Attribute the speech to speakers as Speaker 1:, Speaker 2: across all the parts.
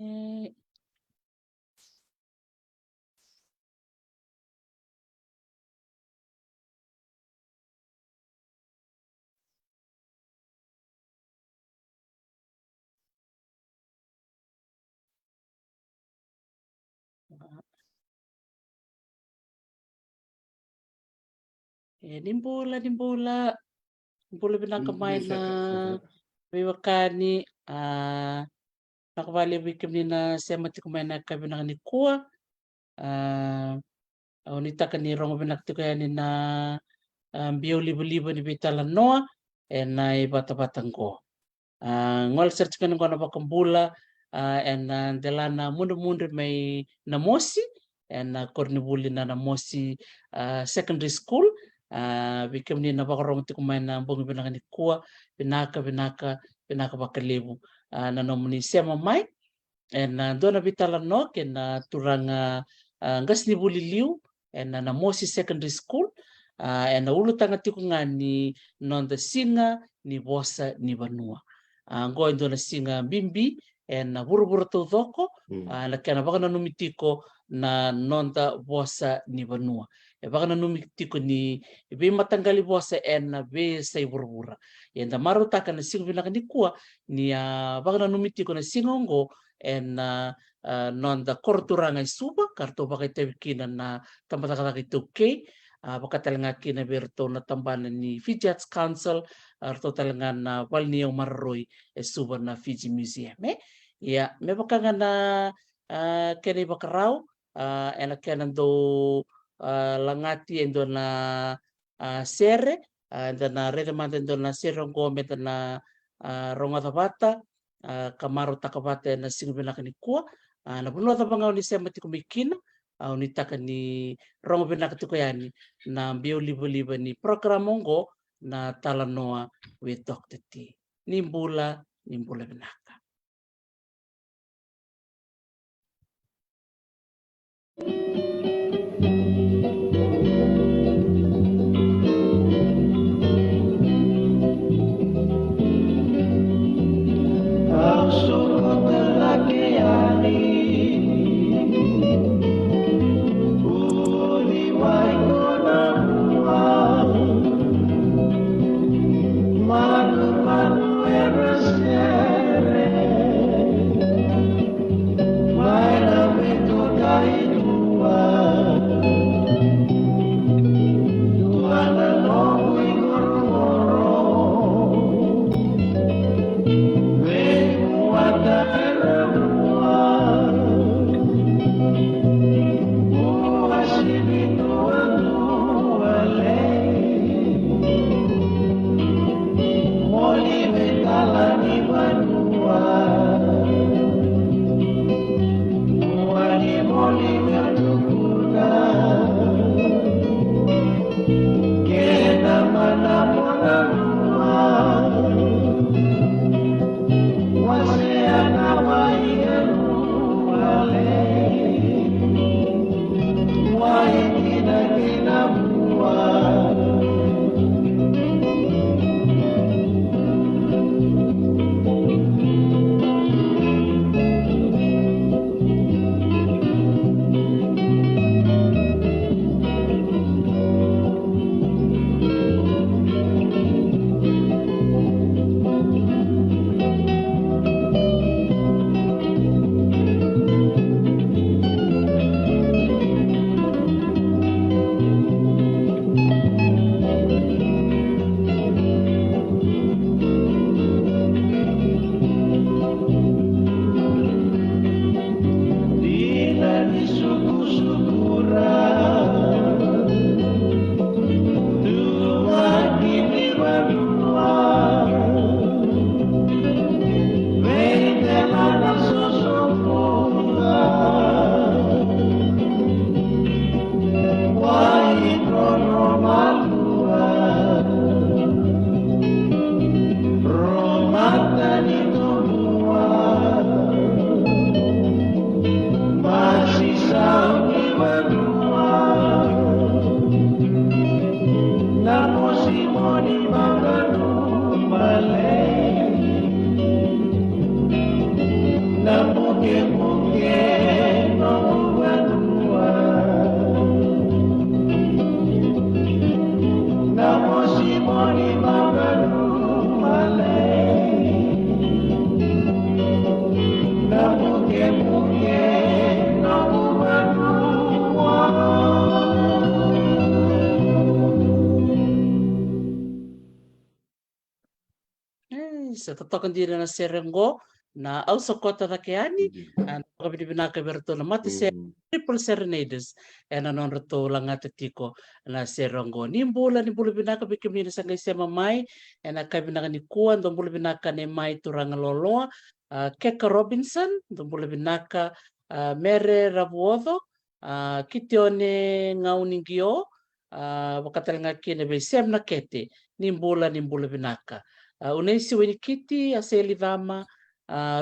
Speaker 1: Eh, nimbola pinakamain na viwakani nakavali vikimnina semati kumaina kabinaka ni kuwa unitaka ni rongo pinaktikayani na mbio libu-libu ni bitala noa na ibata-batangko ngol search kan ko na bakambula and delana mundu may namosi and kornibuli na namosi secondary school bikem ni na bakarong ti kumain na bungi binaka ni kuwa binaka bakalebu na nomuni sema mai and doon na bitala no ken turang ngas ni buliliu and namosi secondary school and ulo tanga ti nga ni nonda singa ni bosa ni banua going to na singa bimbi and buru-buru to doko na kana baka na numitiko na nonda bosa ni banua baka na numitiko ni be matanggali bosa and na be say buru-bura and maru taka na singa binaka ni kuwa ni baka na numitiko na singongo and nonda korturanga suba karto baka itawikina na tambatakataka ito baka talaga kina berto na tambanan ni Fiji Arts Council arto talaga na walniyaw marroy suba na Fiji Museum ya me baka nga na kene bakarao ena kenan do langati endo na sere endo na redemante endo na serong gome na rongata bata kamaro takabata na singbina kanikua na buno tabanga ni semati kumikina unitaka ni rongo binaka yani na mbio liba ni program mongo na talanoa with Dr. T. Nimbula binaka.
Speaker 2: Manu ever
Speaker 1: sa totokan diri na serengo na au sokota takeani and kabinibinaka berto na mate triple serenades and anon reto langata tiko na serengo nimbula binaka bikimini sa sema mai and kabinaka ni kuan dombula binaka ne mai turanga loloa Keka Robinson dombula binaka Mere Rabuodo kitione ngauningio wakatalinga kine be semna kete nimbula binaka unesi weni kiti aseli vama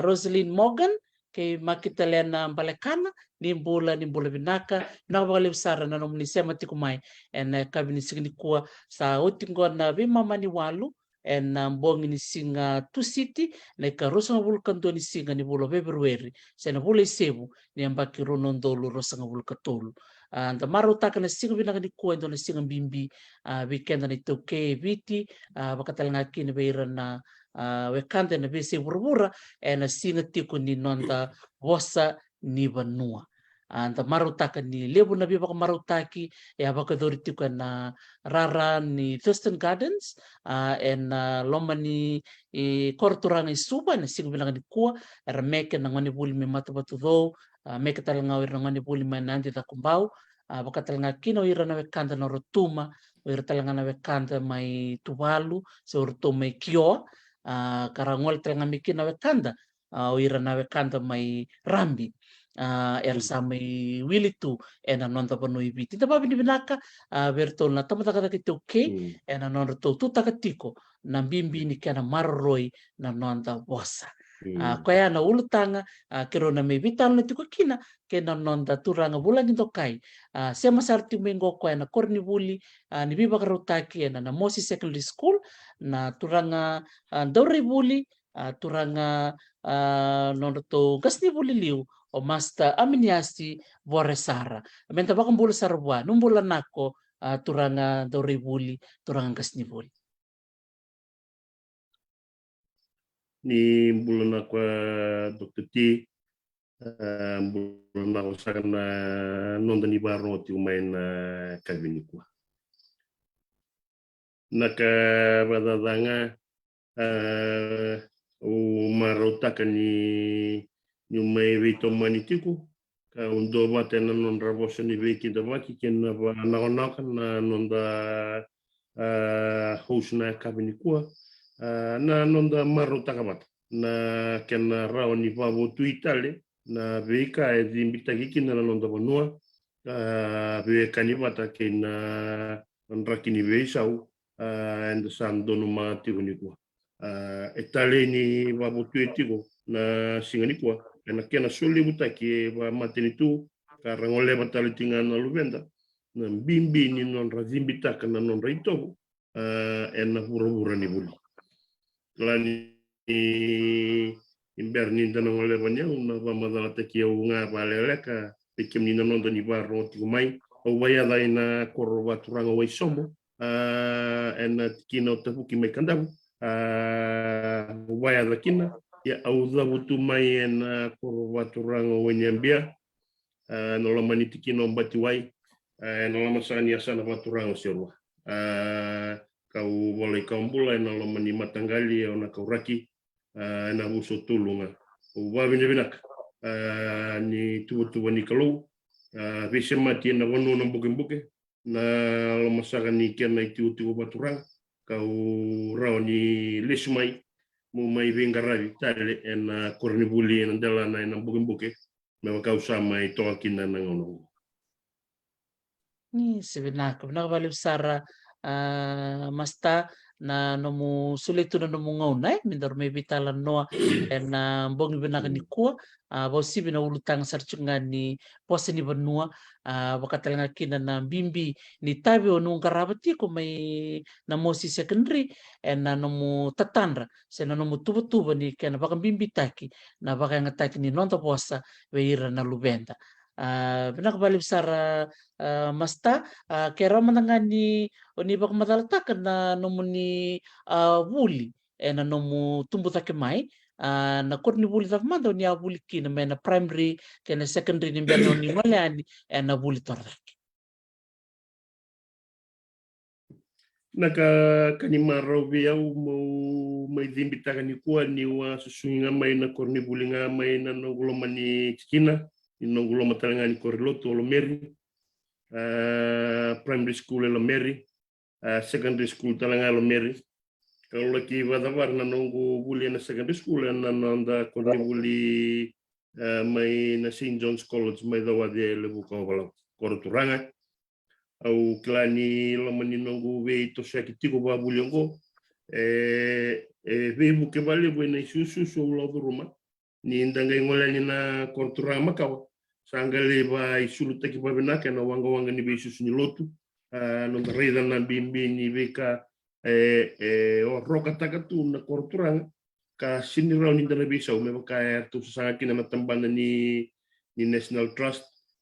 Speaker 1: Rosalind Morgan ke makitalena balekana nimbula binaka na wale usara na nomni sema tikumai en kabini signi kuwa sa utingo na bima mani walu en mbongi ni singa tu city na karosa ngabulkan do ni singa ni bulo February sena bule sebu ni ambaki ronon dolu rosa ngabulka tolu anda maru taka na singa binaka ni kuwa ndo na singa bimbi weekend na itoke viti wakatalinga kine beira na wekanda na bese burbura na singa tiko ni nonda vosa ni vanua anda marutaka ni lebu na bibaka marutaki baka dori tiko na rara ni Thurston Gardens loma ni korturanga suba na singa binaka ni kuwa meke na ngani buli me mata batu do meke talanga na ngani buli me nandi da kumbau baka talanga kino ira na wekanda na rotuma ira talanga na wekanda mai tuvalu so rotuma kio karangol talanga mikina wekanda ira na wekanda mai rambi sa mai wilitu ena nonta pano ibiti ta babi ni binaka vertol na tamata kata kite okay ena nonta to tutaka tiko na bimbi ni kana marroi na nonta bosa kaya na ulutanga kero na me vital na tiko kina kena nonta turanga bulan into kai sema sarti mengo ko na korni buli ni biba karutaki ena na Mosi Secondary School na turanga dore buli turanga nonto gasni buli liu o masta aminiasi voresara menta bakam bula sarwa numbula nako turanga dore buli turanga gasni buli
Speaker 2: ni bulana kwa Dr. T bulana usakana nonda ni baro ti umaina kabini kwa naka badadanga umarotaka ni umai vito manitiku ka undo mate na nonda bosa ni veki da maki kena ba naonaka na nonda hosna kabini kwa na nonda marotaka mata na kena rao ni vavo tuitale na veka e zimbita kiki na nonda vanua veka ni mata kena nraki ni veisau and san dono ma tigo ni kwa etale ni vavo tuitiko na singa ni kwa na kena soli butaki va mateni tu karangole batale tinga na luvenda na bimbi ni non razimbita kana non raitobu na hura ni buli lani imberni dana ngole banya una ba madala takia unga baleleka pekim ni non dani baro tigumai o waya daina korwa turanga wai somo na kino tafuki mai kandabu waya lakina ya auza butu mai na korwa turanga wenyambia noloma ni tikino mbati wai noloma sani asana baturanga sirwa kau boleh kaumbula na loma ni matanggali ona kau raki na buso tulunga uwa binak ni tu ni kalau vise mati na wonu na buke na loma saka ni kena itu baturang kau rao ni lesmai mu mai vengaravi tale na korni buli na dala na buke me kau sama itu akina na ngono
Speaker 1: ni sebenarnya balik sara masta na nomu sulitu na nomu ngauna mindar me bitalan noa na bongi benaka ni kuwa bosi bina ulutang sarchunga ni pose ni benua wakatalenga kina na bimbi ni tabi onu karabati ko may na Mosi Secondary na nomu tatandra se na nomu tuba ni kena baka bimbi taki na baka ngataki ni nonta posa weira na lubenda benak balik sara masta kera manangani oni bak madalatakan na nomu ni wuli na nomu tumbu take mai na korni wuli tak manda ni wuli kina me na primary kena secondary ni berno ni malani na wuli toraki
Speaker 2: Naka kanimara ve au mau mai dhimbitaka ni kua ni wa susunga mai na korni bulinga mai na nonguloma ni tikina ni nonguloma talanga ni koriloto o Lomeri, primary school e Lomeri, secondary school talanga Lomeri. Kalau lagi wadavar na nongu buli na secondary school na nanda korni buli mai na St. John's College mai dawa de lebu ka wala koroturanga. Au klani lomani nongu ve to saki tiko ba buliongo ve buke vale buena isusu so lo ruma ni ndanga ngolani na kortura makawa sangale ba isulu taki ba benaka na wanga wanga ni be isusu ni lotu no reida na bimbi ni beka o roka takatu na kortura ka sini raw ni ndana bisa me ka tu sanga kina na tambana ni National Trust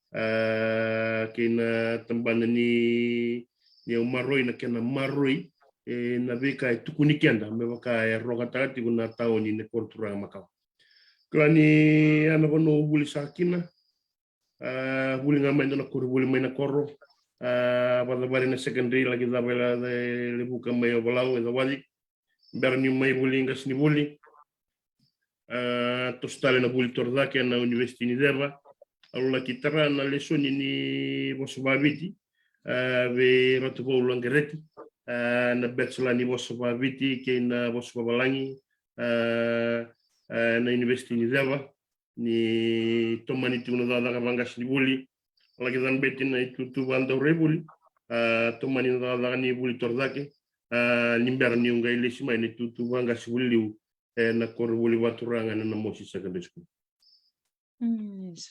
Speaker 2: kena tambana ni umaroi na kena maroi na beka tukuni kenda me baka roga tati kuna taoni ne kortura makau klani ana bono buli sakina buli ngamai na kor buli mai na korro pada bari na secondary lagi da bela de lebuka mai obalau e da wadi berni mai buli ngas ni buli tostale na buli torda ke na university ni deva alla kitara na lesoni ni Bosbaviti ve rotovo langereti na bachelor ni Bosbaviti ke na Bosbabalangi na university ni Deva ni tomani tuna da kavangas ni buli lagi dan beti na itu tu banda rebuli tomani da ni buli tordake limber ni unga ile sima ni tu vangas buli na kor buli waturanga na mosi secondary school.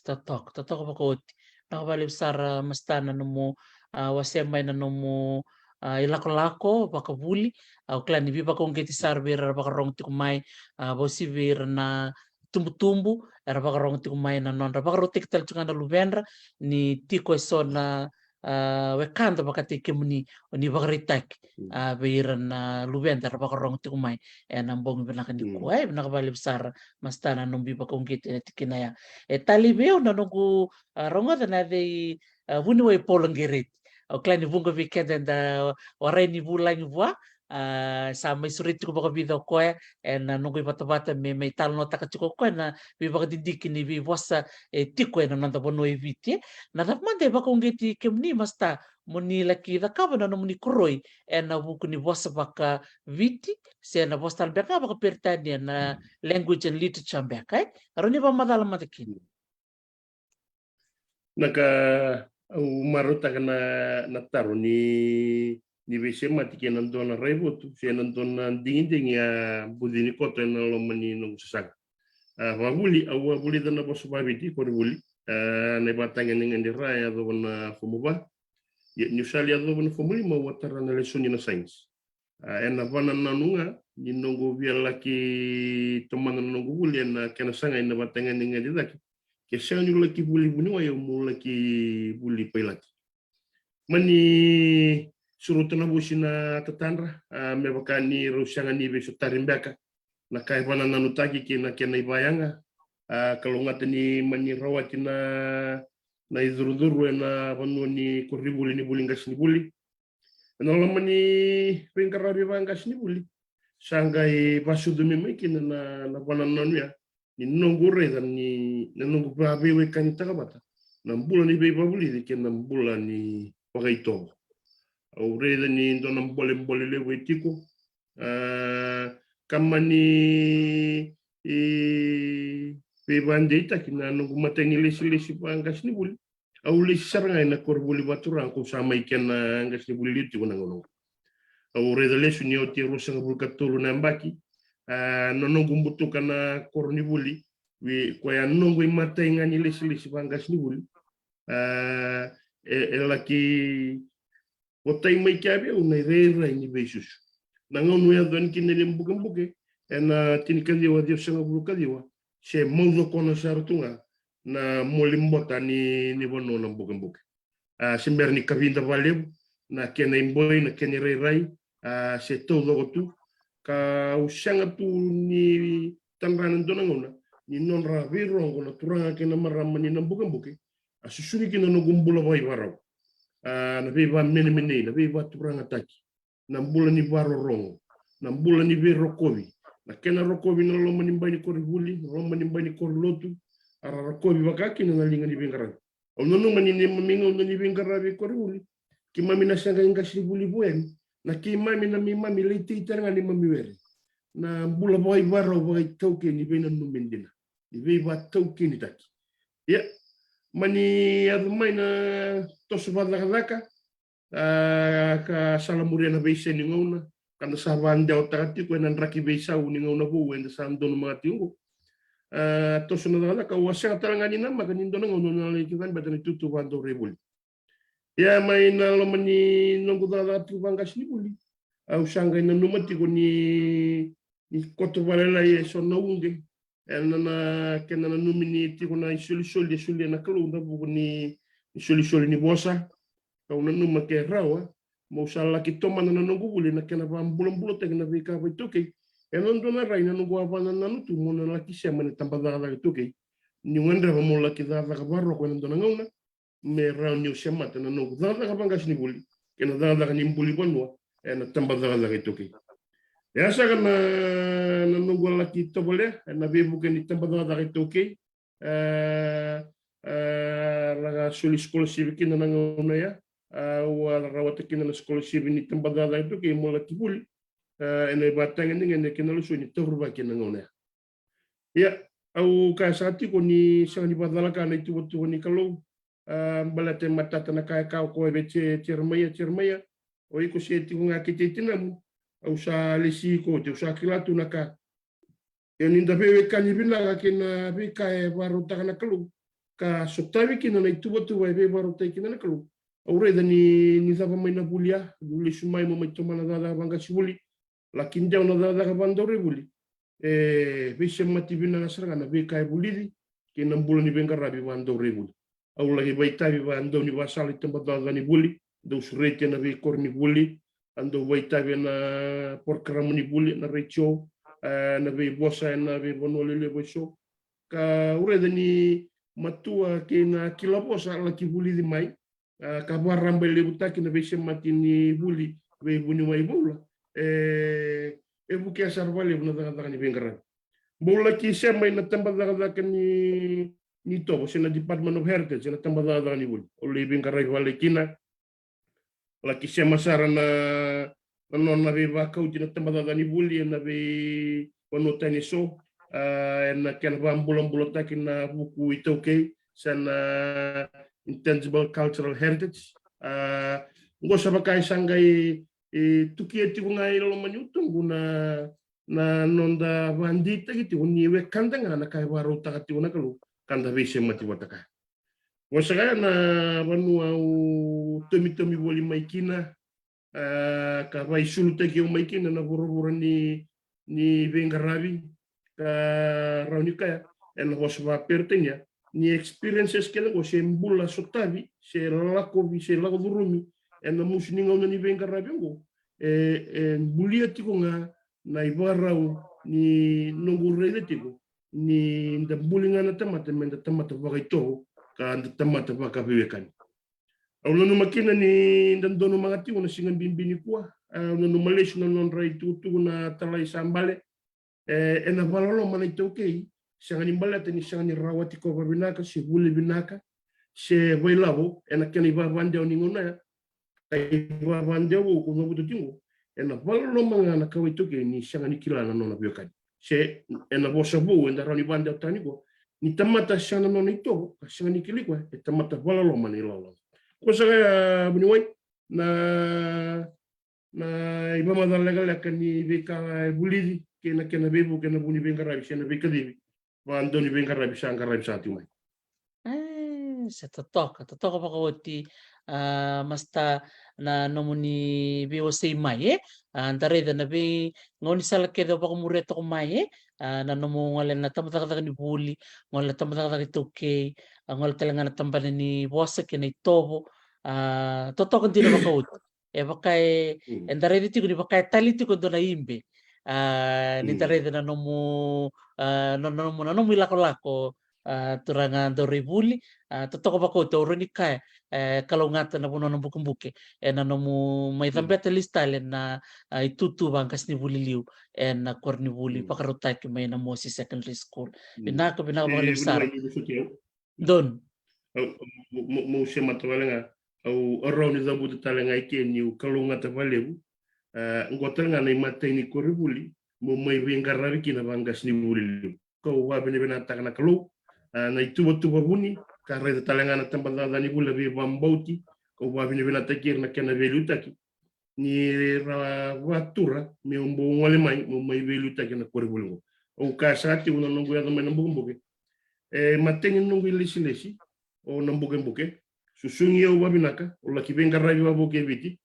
Speaker 1: Totok ako koti. Nakabali besar mastana nomo wasemay na nomo ilako-lako bakabuli au klani biba kong kiti sarbir bakarong tikumay bosivir na tumbu-tumbu era bakarong tikumay na non bakarotik tal tsunga na lubendra ni tiko so na wekanda bakati kemuni ni bakaritak beiran na lubendra bakarong tikumay nambong binakan di kuay nakabali besar mastana nombi bakong kiti tikinaya talibeu na nunggu ronga na de wuni way polongerit o klani bunga weekend da waray ni bulang bua sa may surit ko baka bidaw ko na nunggu bata-bata may talo no takachiko ko na bibaka dindikin ni bibwasa tiko na nanda bono eviti na tapmande baka ungeti kemni masta muni laki da kaba na muni kuroi na buku ni bosa baka viti se na bosta beka baka pertania na language and literature beka aroni ba madala matakin
Speaker 2: naka marota na taro ni vese mati ke nandona raivotu se nandona dingin ya budini kota na lomani nung sasaka wabuli wabuli dana bosu babiti ko buli ne batanga ningan di raya do na fumuba ni sali do na fumuli ma watara na lesoni na science ena vana nanunga ni nongo via laki tomana nongo buli na kena sanga ina batanga ningan di laki ke sani laki buli buni wa yomu laki buli pailaki mani surutana busina tatandra me bakani rusanga ni beso tarimbaka na kai wana nanutaki ke na kena ibayanga kalau ngatani mani rawati na izuruduru na vanu ni kuribuli ni buli ngas ni buli na lamani pengkarabi bangas ni buli sangai basudu memeki na wana nanuya ni nongure dan ni nongu babe we kanita kabata na mbula ni be babuli ke na mbula ni pagaito au reda ni dona mbole le we tiko kamani pe bandita kina nongu matengi lesi pangas ni buli au lesi saranga na korbuli batura ko sama iken ngas ni buli litu na ngono au reda lesu ni oti rusanga bulkatulu na mbaki nonongu mbutuka na korni buli we kwa ya nongo imata ingani lesi pangas ni buli laki otai mai kabe una rera ni besus nangono ya don kinele mbuke na tinikandi wa dio sanga buluka diwa se mozo kono sartunga na molimbota ni bono na mbuke simber ni kavinda valeu na kena imboy na kena rai se todo gotu ka usanga tu ni tambanan donangona ni non ravirongo na turanga kena maramani na mbuke asusuri kina no gumbula boy warau na beba mene na beba turanga taki na bulan ni Barorongo, na bulan ni Rokovi, na kena Rokovi na lo manimba ni Korivuli, lo manimba ni Korlotu, ara Rokovi wakaki na linga ni Bengarabi. O nono manini mamingo na ni Bengarabi Korivuli, ki mami na sanga inga sibuli bueni, na ki mami na mi mami leite itanga ni mami were. Na bula boy baro boy tauke ni bena numendina. Ni be ba tauke ni taki. Ya, mani adumai na tosu badaka ka salamuria na beise ni ngona kana sa vande o takati ko nan raki beisa ni ngona bo wenda sa ndono mga tingo tosu na dala ka wasa taranga ni na magani ndono ngono na le kivan batani tutu vando rebuli ya mai na lo mani nongo dala tu vangas ni buli au sanga na numati ko ni koto valela ye so na unge na kena na numini ti ko na soli na kalu na bu ni soli ni bosa kau na numa ke rawa mo sala ki toma na nongo buli na kena va bulan te na vika vai toke e non dona rai na nongo avana na nutu mo na la ki sema ni tambada la toke ni wendra mo la ki da ka barro ko na dona ngona me ra ni sema na nongo da ka banga ni buli kena da ni buli bonwa e na tambada la toke ya sa na nongo la ki tobole na be buke ni tambada la toke la soli skola siviki na ngona ya wala rawat kina na sekolah sibi ni tempat dada itu ke mola kibul ene batang ini ene kina lu suni torba kina ngona ya au ka sati ko ni sang ni badala kana itu waktu ni kalau balate mata tana ka ko bece cermaya o iko seti ko ngakite tinamu au sa lesi ko te sa kilatu naka yani ndabe kani bina kina be ka baru takana kalu ka sotawi kina na itu waktu be baru takina na kalu Aure dani ni sapa mai na bulia, duli sumai mo mai toma na dada banga sibuli, lakin jauh na dada ka bandore buli. Bisa mati bina ngasar kana be kai bulidi, ke 6 bulan ni Bengarabi bandore buli. Au lagi baitabi bando ni basali tempat dada ni buli, do surete na be kor ni buli, ando baitabi na porkram ni buli na recho, na be bosa na be bonolele boso. Ka ure dani matua ke na kilaposa laki buli di mai. Kabar rambai lebuta kina be mati ni buli be buni mai bola buki asar bale buna daga ni Bengarabi bola ki mai na tempat daga ni to sina Department of Heritage na tempat daga ni buli ole Bengarabi wale kina la ki masara na non na be ba kau na tempat daga ni buli na be tani so na kan bulan takina buku itu ke sana intangible cultural heritage. Ngo sabakai sangai tukia ti ngai lo manyutung guna na nonda bandita gitu ni we kandanga na kai baru takati una kalu kanda bese mati wataka. Ngo sagaya na banua tomi boli maikina ka vai sulu teki maikina na buru ni Bengarabi ka raunika ya en hosba pertenya ni experiences kena ko se mbula sotavi se lako durumi en musni ngona ni Bengarabi ngo bulia tiko nga na ibarau ni nongurele tiko ni nda bulinga na tamata menda tamata bagaito ka nda tamata bakabekan auno makina ni ndandono mangati ona singan bimbini kwa no malesu na non rai tutu na talai sambale ena valolo mana itokei sangani mbalata ni sangani rawati ko binaka si buli binaka se bailabo ena kena iba bandeo ni ngona iba bandeo ko ngobuto tingo ena valolo mangana ka witoke ni sangani kilana nona biokan se ena bosabu enda rani bandeo tani ko ni tamata sangana nona ito sangani kilikwa tamata valolo manilolo ko sanga buniwai na iba madalaga akan ni beka bulidi kena bebu kena buni Bengarabi sena bekadibi Wando ni Bengarabi Bengarabi sa ating may.
Speaker 1: Sa totoka pa kawati masta na nomuni biwasay may antare da nabi ngoni sala kedo pa kumureto kumaye na nomu ngalen na tamata ni buli ngol tamata ni toke ngol talaga na tambana ni bosa kinay tobo totoka din pa kawati e bakay endare dito ni bakay taliti ko do na imbe ni tare da nomu nomu ilako-lako turanga doribuli totoko bako to roni kai kalau ngata na puno na bukumbuke na nomu mai tambeta lista le na itutu bangkas ni buli liu na korni buli pakarutai ki mai na Mosi Secondary School binaka baka besar don
Speaker 2: mo se matawalenga au arau ni zabu talenga ike ni kalau ngata valeu ngotenga na imate ni koribuli mo mai vengaravi kina bangkas ni buli ko wa bene bena takana kalau na itu buni karena talenga na tempat ni bula bi bambauti ko wa bene bena takir na kana velutaki ni watura me umbo ngole mai mo mai velutaki na koribuli o kasati una nungu ya mai nambuke matengi nungu lisi o nambuke susungi o wabinaka o la kivengaravi wa boke viti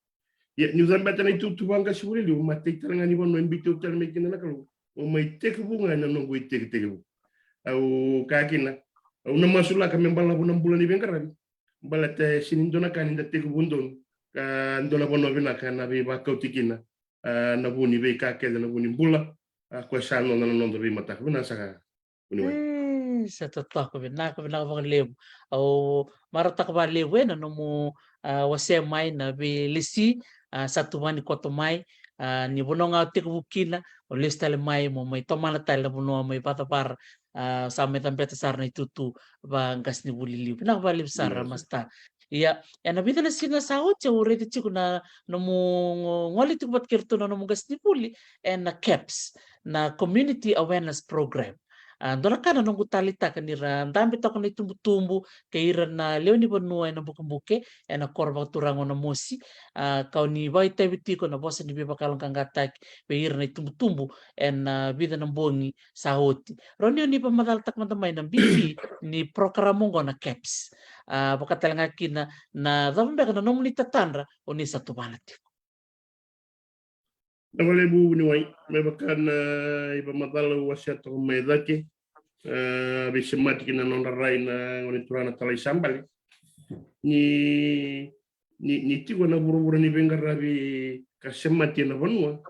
Speaker 2: ya ni zambata na itu tubanga sibuli o matei talenga ni bono mbito talmekina na kalau o mai tekubunga na nungu tekbu au kakina au na masula ka membala bona bulan ni bengaravi bala te sinindona kan inda tekubundon ka ndola bono bina kana be ba kautikina na buni be ka ke na buni bula ko sano na nondo be mata bina saka buni
Speaker 1: sa totoo ko binaka baka lebu au marata ka ba lebu na nomu wase mai na be lisi satu mani koto mai ni bononga tekubukina o lista le mai mo mai tomana tal na bono mai patapar sa mai tampeta sarna itutu bangkas ni buli liu pinaka ba liu sara masta iya na bita na sina saot ya urete chiku na nomu ngoli tu bat kirtu na nomu gas ni buli na CAPS na Community Awareness Program dona kana nungu talita kanira ndambi toko na tumbu kaira na leo ni bonua na buke na korba turango na Mosi kau ni vai teviti ko na bosa ni beba kalong kangatak peira na tumbu na vida na bongi sahoti ronio ni pamadal tak mantamay ng bibi ni programungo na CAPS pakatalang kina na dhambe kana nomu ni tatandra o ni sa tumanati
Speaker 2: Nawale bu ni wai mebakan iba matala wasiat ko medake bisemati kina non rai na ngoni turana talai sambal ni tigo na buru-buru ni bengarabi kasemati na vanua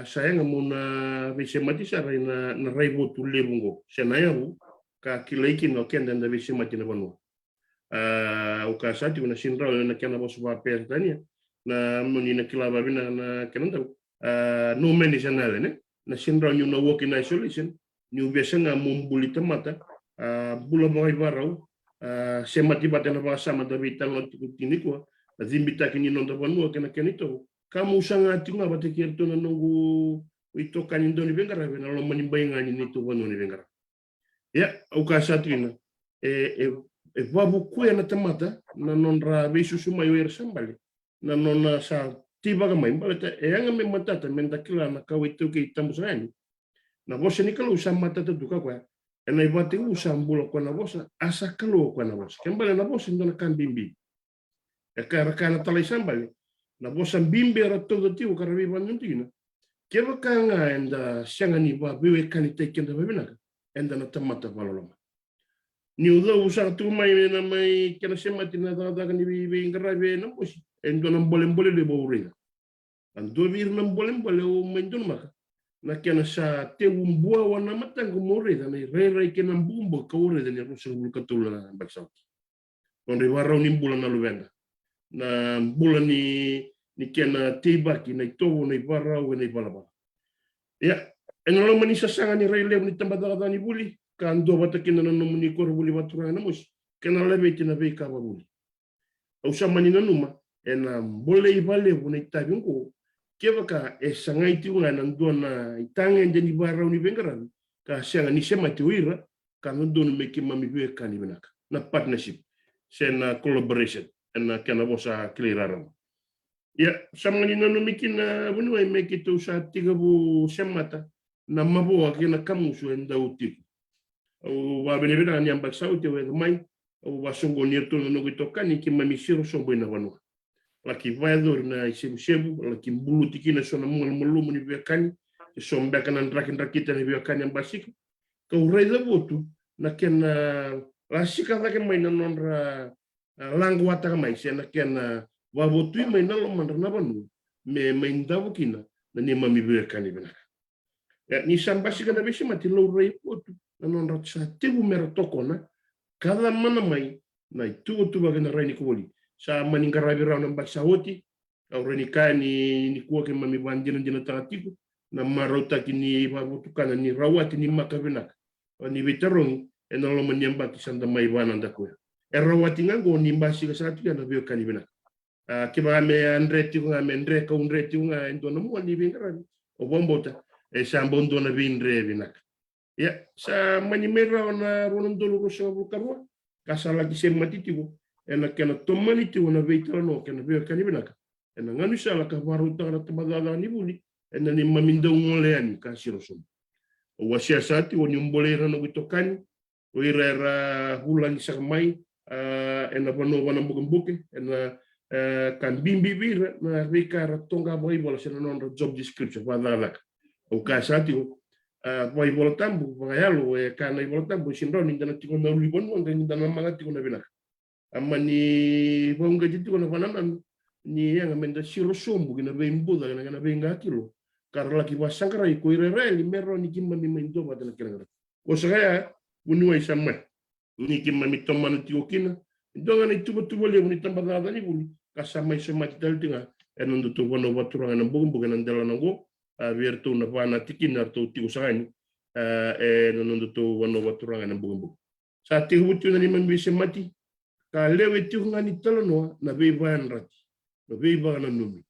Speaker 2: saya ngamuna bisemati sarai na rai botu lebungo senayabu ka kilaiki no kenda na bisemati na vanua ukasati una sinra na kana bosu ba pertania na moni na kilaba bina na kenanda no many sanale ne na sinra nyu na work in isolation ni biasa nga mumbuli temata bula mai barau semati batena ba sama da vital no tini ko zimbita kini non da vanua kena kenito kamu sangat tinga bate kirto na nungu ito kanindo ni bengara na lo manimbai ngani ni to vanua ni bengara ya ukasatina babu kuya na temata na nonra besu suma yo sambali na nona sa tiba ga mai baleta anga me matata mendakila na kawito ke tambusani na bosa ni kalau usama tata duka kwa ena ibate usambula kwa na bosa asa kalau kwa na bosa kembali na bosa ndona kan bimbi kara kana talai sambali na bosa bimbi ara todo tiu karabi banuntina kero kanga enda sangani ba bewe kanite kenda bebina enda na tamata baloloma ni uda usa tu mai na mai kena semati na daga ni bi ngarabe na bosi endona bolem-bolem de bawrega ando vir na bolem-bolem o mendon maka na kena sa te umbua wana matang kumore na re kena bumbo kaure ni rusa bulkatul na baksau onde warau ni bulan na luvenda na bulan ni kena tebaki na ito na warau na balaba ya enolo manisa sanga ni rele ni tambada ni buli kando batakin na nomuni kor buli batura na mus kena lebe tina be ka buli au samani na numa ena bole ibale bune tabingo kebaka sangai tiunga na ndona itanga ndeni barau ni bengaran ka sanga ni sema tiwira ka ndona meki mami be kani benaka na partnership sena collaboration na kana bosa cleararam ya samani na nomikin na bunu ai meki to sa tigabu semata na maboa kena kamusu enda utik o wa benebena ni ambak sauti we mai o wa songo ni to no gitokani ki mami siro songo na wanu laki vaidor na isebu laki bulu tikina sona mulu ni bekani sombe kana drakin rakita ni bekani ambasik ko reza botu na ken lasika ka mai na nonra langu wata mai sena ken wa botu mai na lo mandra na banu me ndabu kina na ni mami bekani benaka ya ni sambasika na besi mati lo rei botu na non rat sa tibu mera tokona kada mana mai na itu kena raini kuoli sa maningarabi rau nang baksa hoti au reni ka ni kuo ke mami banjina jina tangatiku na marauta kini babutukana ni rawati ni makavenak ni veterongi na lo manyamba kisanda mai bana ndako rawati ngango ni mbasi ka satu ya na vio kani benak kiba me andreti nga me andre ka undreti nga endo na mo ni bingarabi o bombota sa mbondo na vindre benak ya sa manimera na ronon dolo ko sa bukarwa kasala ki sem matitigo ena kena tomani ti na veitala no kena vio kani benak ena nganu sala ka baruta na tamadala ni buli ena ni mamindo ngoleani ka sirosum o wasia sati o ni mbolera no bitokani o ira hulang sakmai ena pano wana buke ena kan bimbi bira na rika ratonga boy bola sena non job description wadalak o ka sati o boy bola tambu bagayalo e kana bola tambu sinro ni dana tiko na ulibon mo ngani dana manga tiko na binak amma ni bonga jitiko na bananan ni yang amenda sirosum bugina be imbuda na be ngakilo karla ki wasangara ko irereli mero ni kimma mi mendo badana kirangara o sagaya unua isama ni kimma mi tomana tiokina donga ni tubo le ni tambada ni buli kasama isama titaltinga enondo to wono waturanga na bugumbuga na ndela nango verto na bana tikina to tigo sagani enondo to wono waturanga na bugumbuga sa tihutu na ni mambi semati ka lewe tiunga ni talono na beiban rati na beiban na numi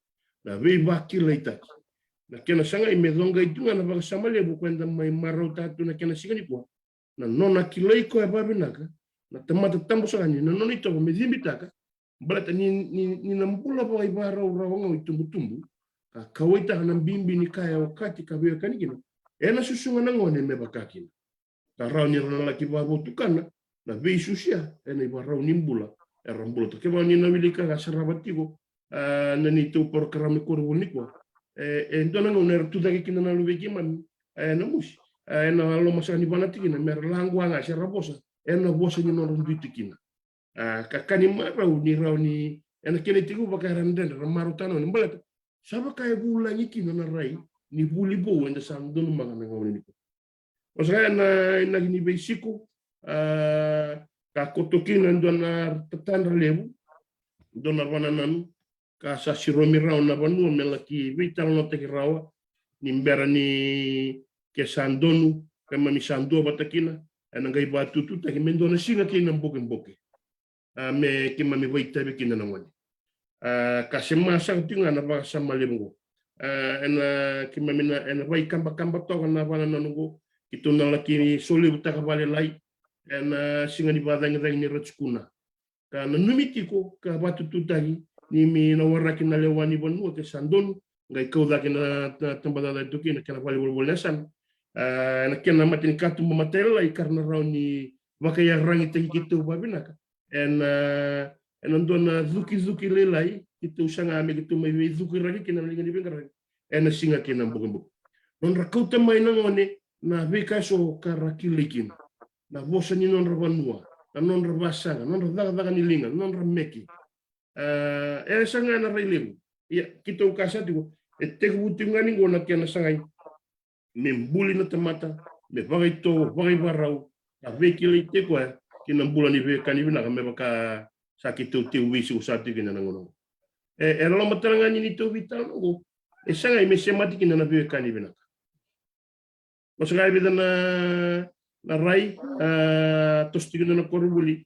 Speaker 2: na beiba kilaitaki na kena sanga i medonga itunga na bakasama lebu kwenda mai marau tatu na kena sigani kwa na nona kilai ko babinaka na tamata tambo sagani na nona ito medhimbitaka balata ni nambula ba ibara urawanga itumbu ka kawaita na bimbi ni kaya wakati kabia kanigina ena susunga na ngone mebakakina ka rau ni rana laki babo tukana na bei susia ena ibara nimbula rambula to keba ni na wilika ga sarabatigo na ni to program ko runikwa ndona ngone tu dagi kina na lubeki man na musi na lo masani banatikina mer langwa nga sarabosa ena bosa ni non duitikina kakani marau ni rauni ena kene tigu bakaran den marutano ni balata saba kay bulangi kina na rai ni buli bo enda sam donu magana ngawni ko osaya na ni beisiku ka kotokina ndona tatandra lebu dona wananan ka sa siromi rau na banu melaki vital no te rawa ni mbera ni ke sandonu kama mi sando batakina ena ngai batu tu ta mendona singa kina mboke me kima mi waita be kina na wani ka sema sa tinga na ba sama lebu ena kima mina ena vai kamba to na bana nanungo itu na laki sole buta bale lai ena singa ni badang reng ni ratskuna ka nanumitiko ka batu tu tagi ni mi na waraki na lewani bonu ke sandon ngai kau daki na tambada da tuki na kana bali bol nasan na kena matin katu mamatela karena rauni wakaya rangi tagi gitu babinaka en andona zuki lelai itu sanga ame gitu mai zuki ragi kina linga ni bengar en singa kina bugumbu non rakauta mai na ngone na beka so karakilikin na bosa ni non rabanua na non rabasanga non radaga ni linga non rameki sanga na railebu ya kita ukasa digo te hutingani ngona kena sangai membuli na tamata me bagai barau ka vekile te ko kina bulan ibe kani bina me baka sakito te wisi usati kina ngono lo mataranga ni to vital ngo sangai me semati kina na be kani bina masagai bidana na rai tostigina na korubuli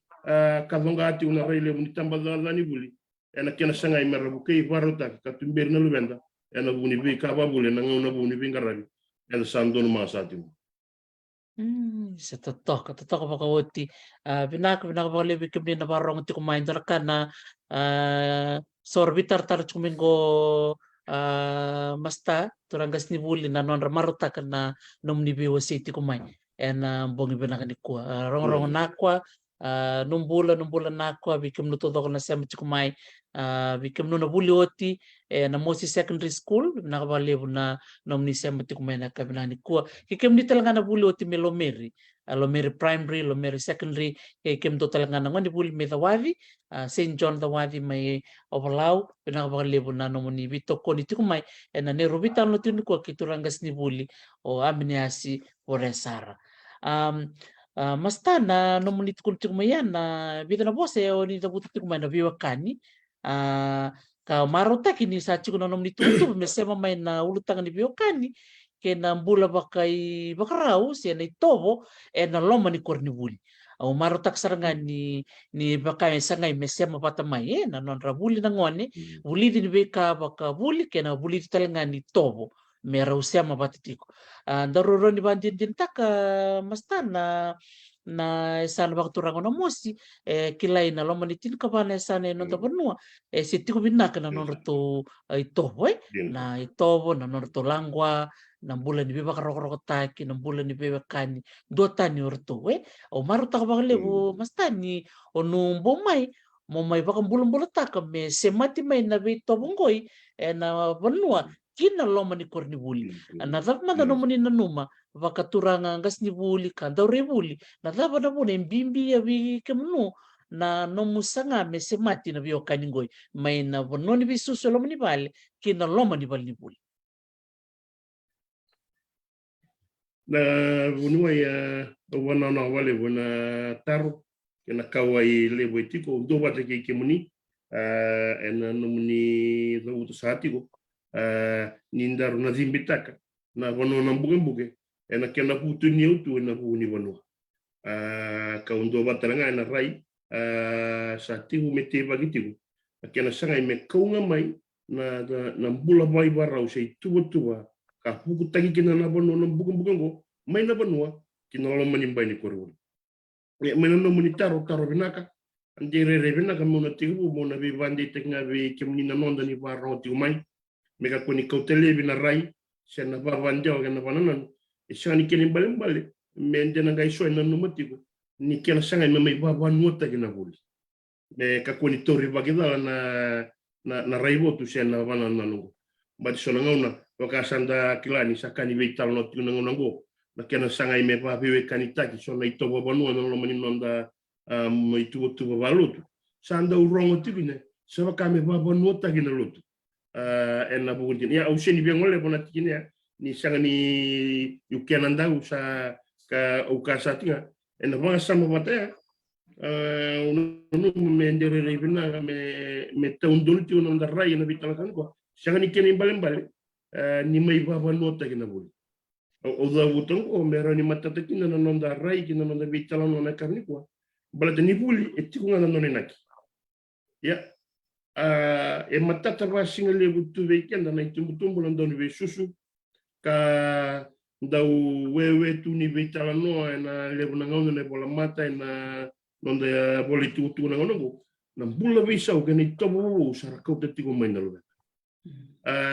Speaker 2: kadongati una rai le ni tambadala ni buli ena kena sangai marabuke varota ka tumber na lubenda ena buni be ka babule na ngona buni bingarabi ena sandon masati
Speaker 1: Sa totok pa kawati binaka pala bikim din na parang ti kumain ka na sorbitar tar kumingo masta turangas ni buli na non ramaruta ka na num ni biwa city kumay en bongi binaka ni kuwa rong nakwa numbula nakwa bikim no todo na sem ti kumay bikim no nabuli oti na Mosi Secondary School nakabalibo na nom ni sem ti kumay na kabinani kuwa kikim ni talaga na buli oti melomeri Lomeri Primary, Lomeri Secondary, kim to talaga na ngani buli me Dawavi, St. John Dawavi may overlaw, pinakabalibo na nomoni bito ko ni tikumay, na nerubita no tiniko kiturangas ni buli o aminiasi Oresara. Mastana no munit kultik mayana bita na bose o ni tabuti kumana viwa kani ka marota kini sa chiku no munit tutu mesema mai na ulutang ni viwa kani kena mbula bakai bakarau si na itobo na loma ni korni buli au marota saranga ni bakai sangai mesema patamai na non rabuli na ngone buli din beka baka buli kena buli talenga ni tobo mera usiama batitiko daruro ni bandin din taka mastana na sana waktu rango na mosi kilai na loma ni tin ka bana sana no ta benua sitiku binaka na non to itobo na itobo na non to langwa na bulan ni beba karoko taki na bulan ni beba kani dota ni orto o maru ta ba lebo mastani o numbo mai mo mai baka bulan bulan taka me semati mai na be tobongoi na benua kina loma ni korni buli na tap mata no muni na numa vakaturanga ngas ni buli kanda rebuli na tapa na mune mbimbi ya bi kemnu na no musanga me semati na bio kaningoi mai na bononi bi susu loma ni bale kina loma ni bali ni buli
Speaker 2: na vunua ya wana na wale wana taro kena kawai lebo itiko do wata ke muni ena no muni do uto satiko nindaru na zimbitaka na wano na mbuge ena kena putu ni utu na huni wano ka undo batalanga na rai sa tihu mete bagitiku kena sanga me kaunga mai na mbula mai barau sei tuwa ka puku tagi kena na wano na mbuge ngo mai na wano kina lo mani mbai ni koru mai na muni taro binaka andere binaka mona tihu mona bi bandi tekna bi kemni na nonda ni barau tihu mai meka kuni kautele bina rai sena babanjao kana bananan isani kene bale mende na gai soina no matigo ni kena sanga me mai baba nuota kina buli me ka kuni tori bagida na rai botu sena bananan ngo badi sona ngona wakasanda kilani sakani vital no tuna ngona ngo na kena sanga me baba we kanitaki sona ito baba no mani nonda itu balutu sanda urongo tibine seba kame baba nuota kina lutu na bugun ya useni bi ngole bona tikine ya ni sanga ni yukenanda usa ka ukasa tinga na banga sama mata unu mendere rebina me taundul ti unu ndarai na bitala kan ko sanga ni kene bale ni mai baba nota kina buli o da butong o mero ni mata tikina na nonda rai kina nonda bitala no na karni ko bala ni buli etikunga na nonenaki ya matata vasinga le butu vekenda na itumbutumbu na ndoni ve susu ka ndau wewe tu ni vetala no na le na ngona le bola mata na nonda ya boli tu na ngona na bula visa o gani tobo sara ko te tiko mai na lo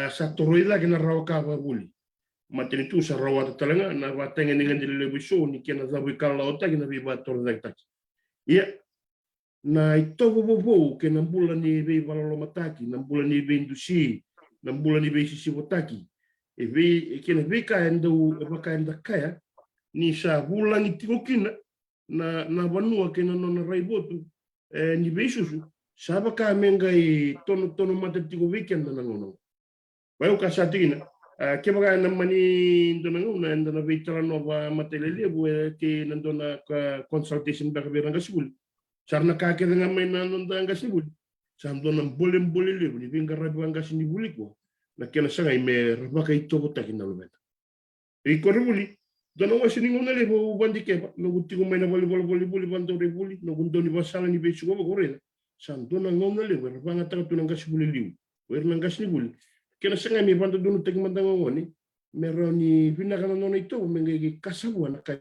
Speaker 2: sa toroida ke na rawa ka va buli mateni tu sa rawa ta talanga na va tenga ni ngandi le viso ni ke na zabu kala ota ke na vi va torda ta ya na itobo bobo ke na mbula ni be valolo mataki na mbula ni be indusi na mbula ni be sisi botaki ke na be ka endo baka enda kaya ni sa bula ni tikokina na vanua ke na nona raibotu ni be susu sa baka mengai tono mata tiko weekend na ngono bayo ka sa tina ke baka na mani ndona ngona ndona be tala nova matelele ke na ndona consultation baka be ranga sibuli sarna kake nga mai na nonda nga sibuli samdo na boleh le ni vinga rabi nga sini buli ko na kena sanga me rabaka ito ko takin na lubeta e ko buli dona wa sini ngona le bo bandi ke no gutti ko mai na boli bando re buli no gundo ni basala ni be chugo ko re samdo na ngona le rabanga ta tu nga sibuli liu wer nga sini buli kena sanga me bando dunu tek mandanga ngoni meroni vina kana nona ito me ngi kasabu na ka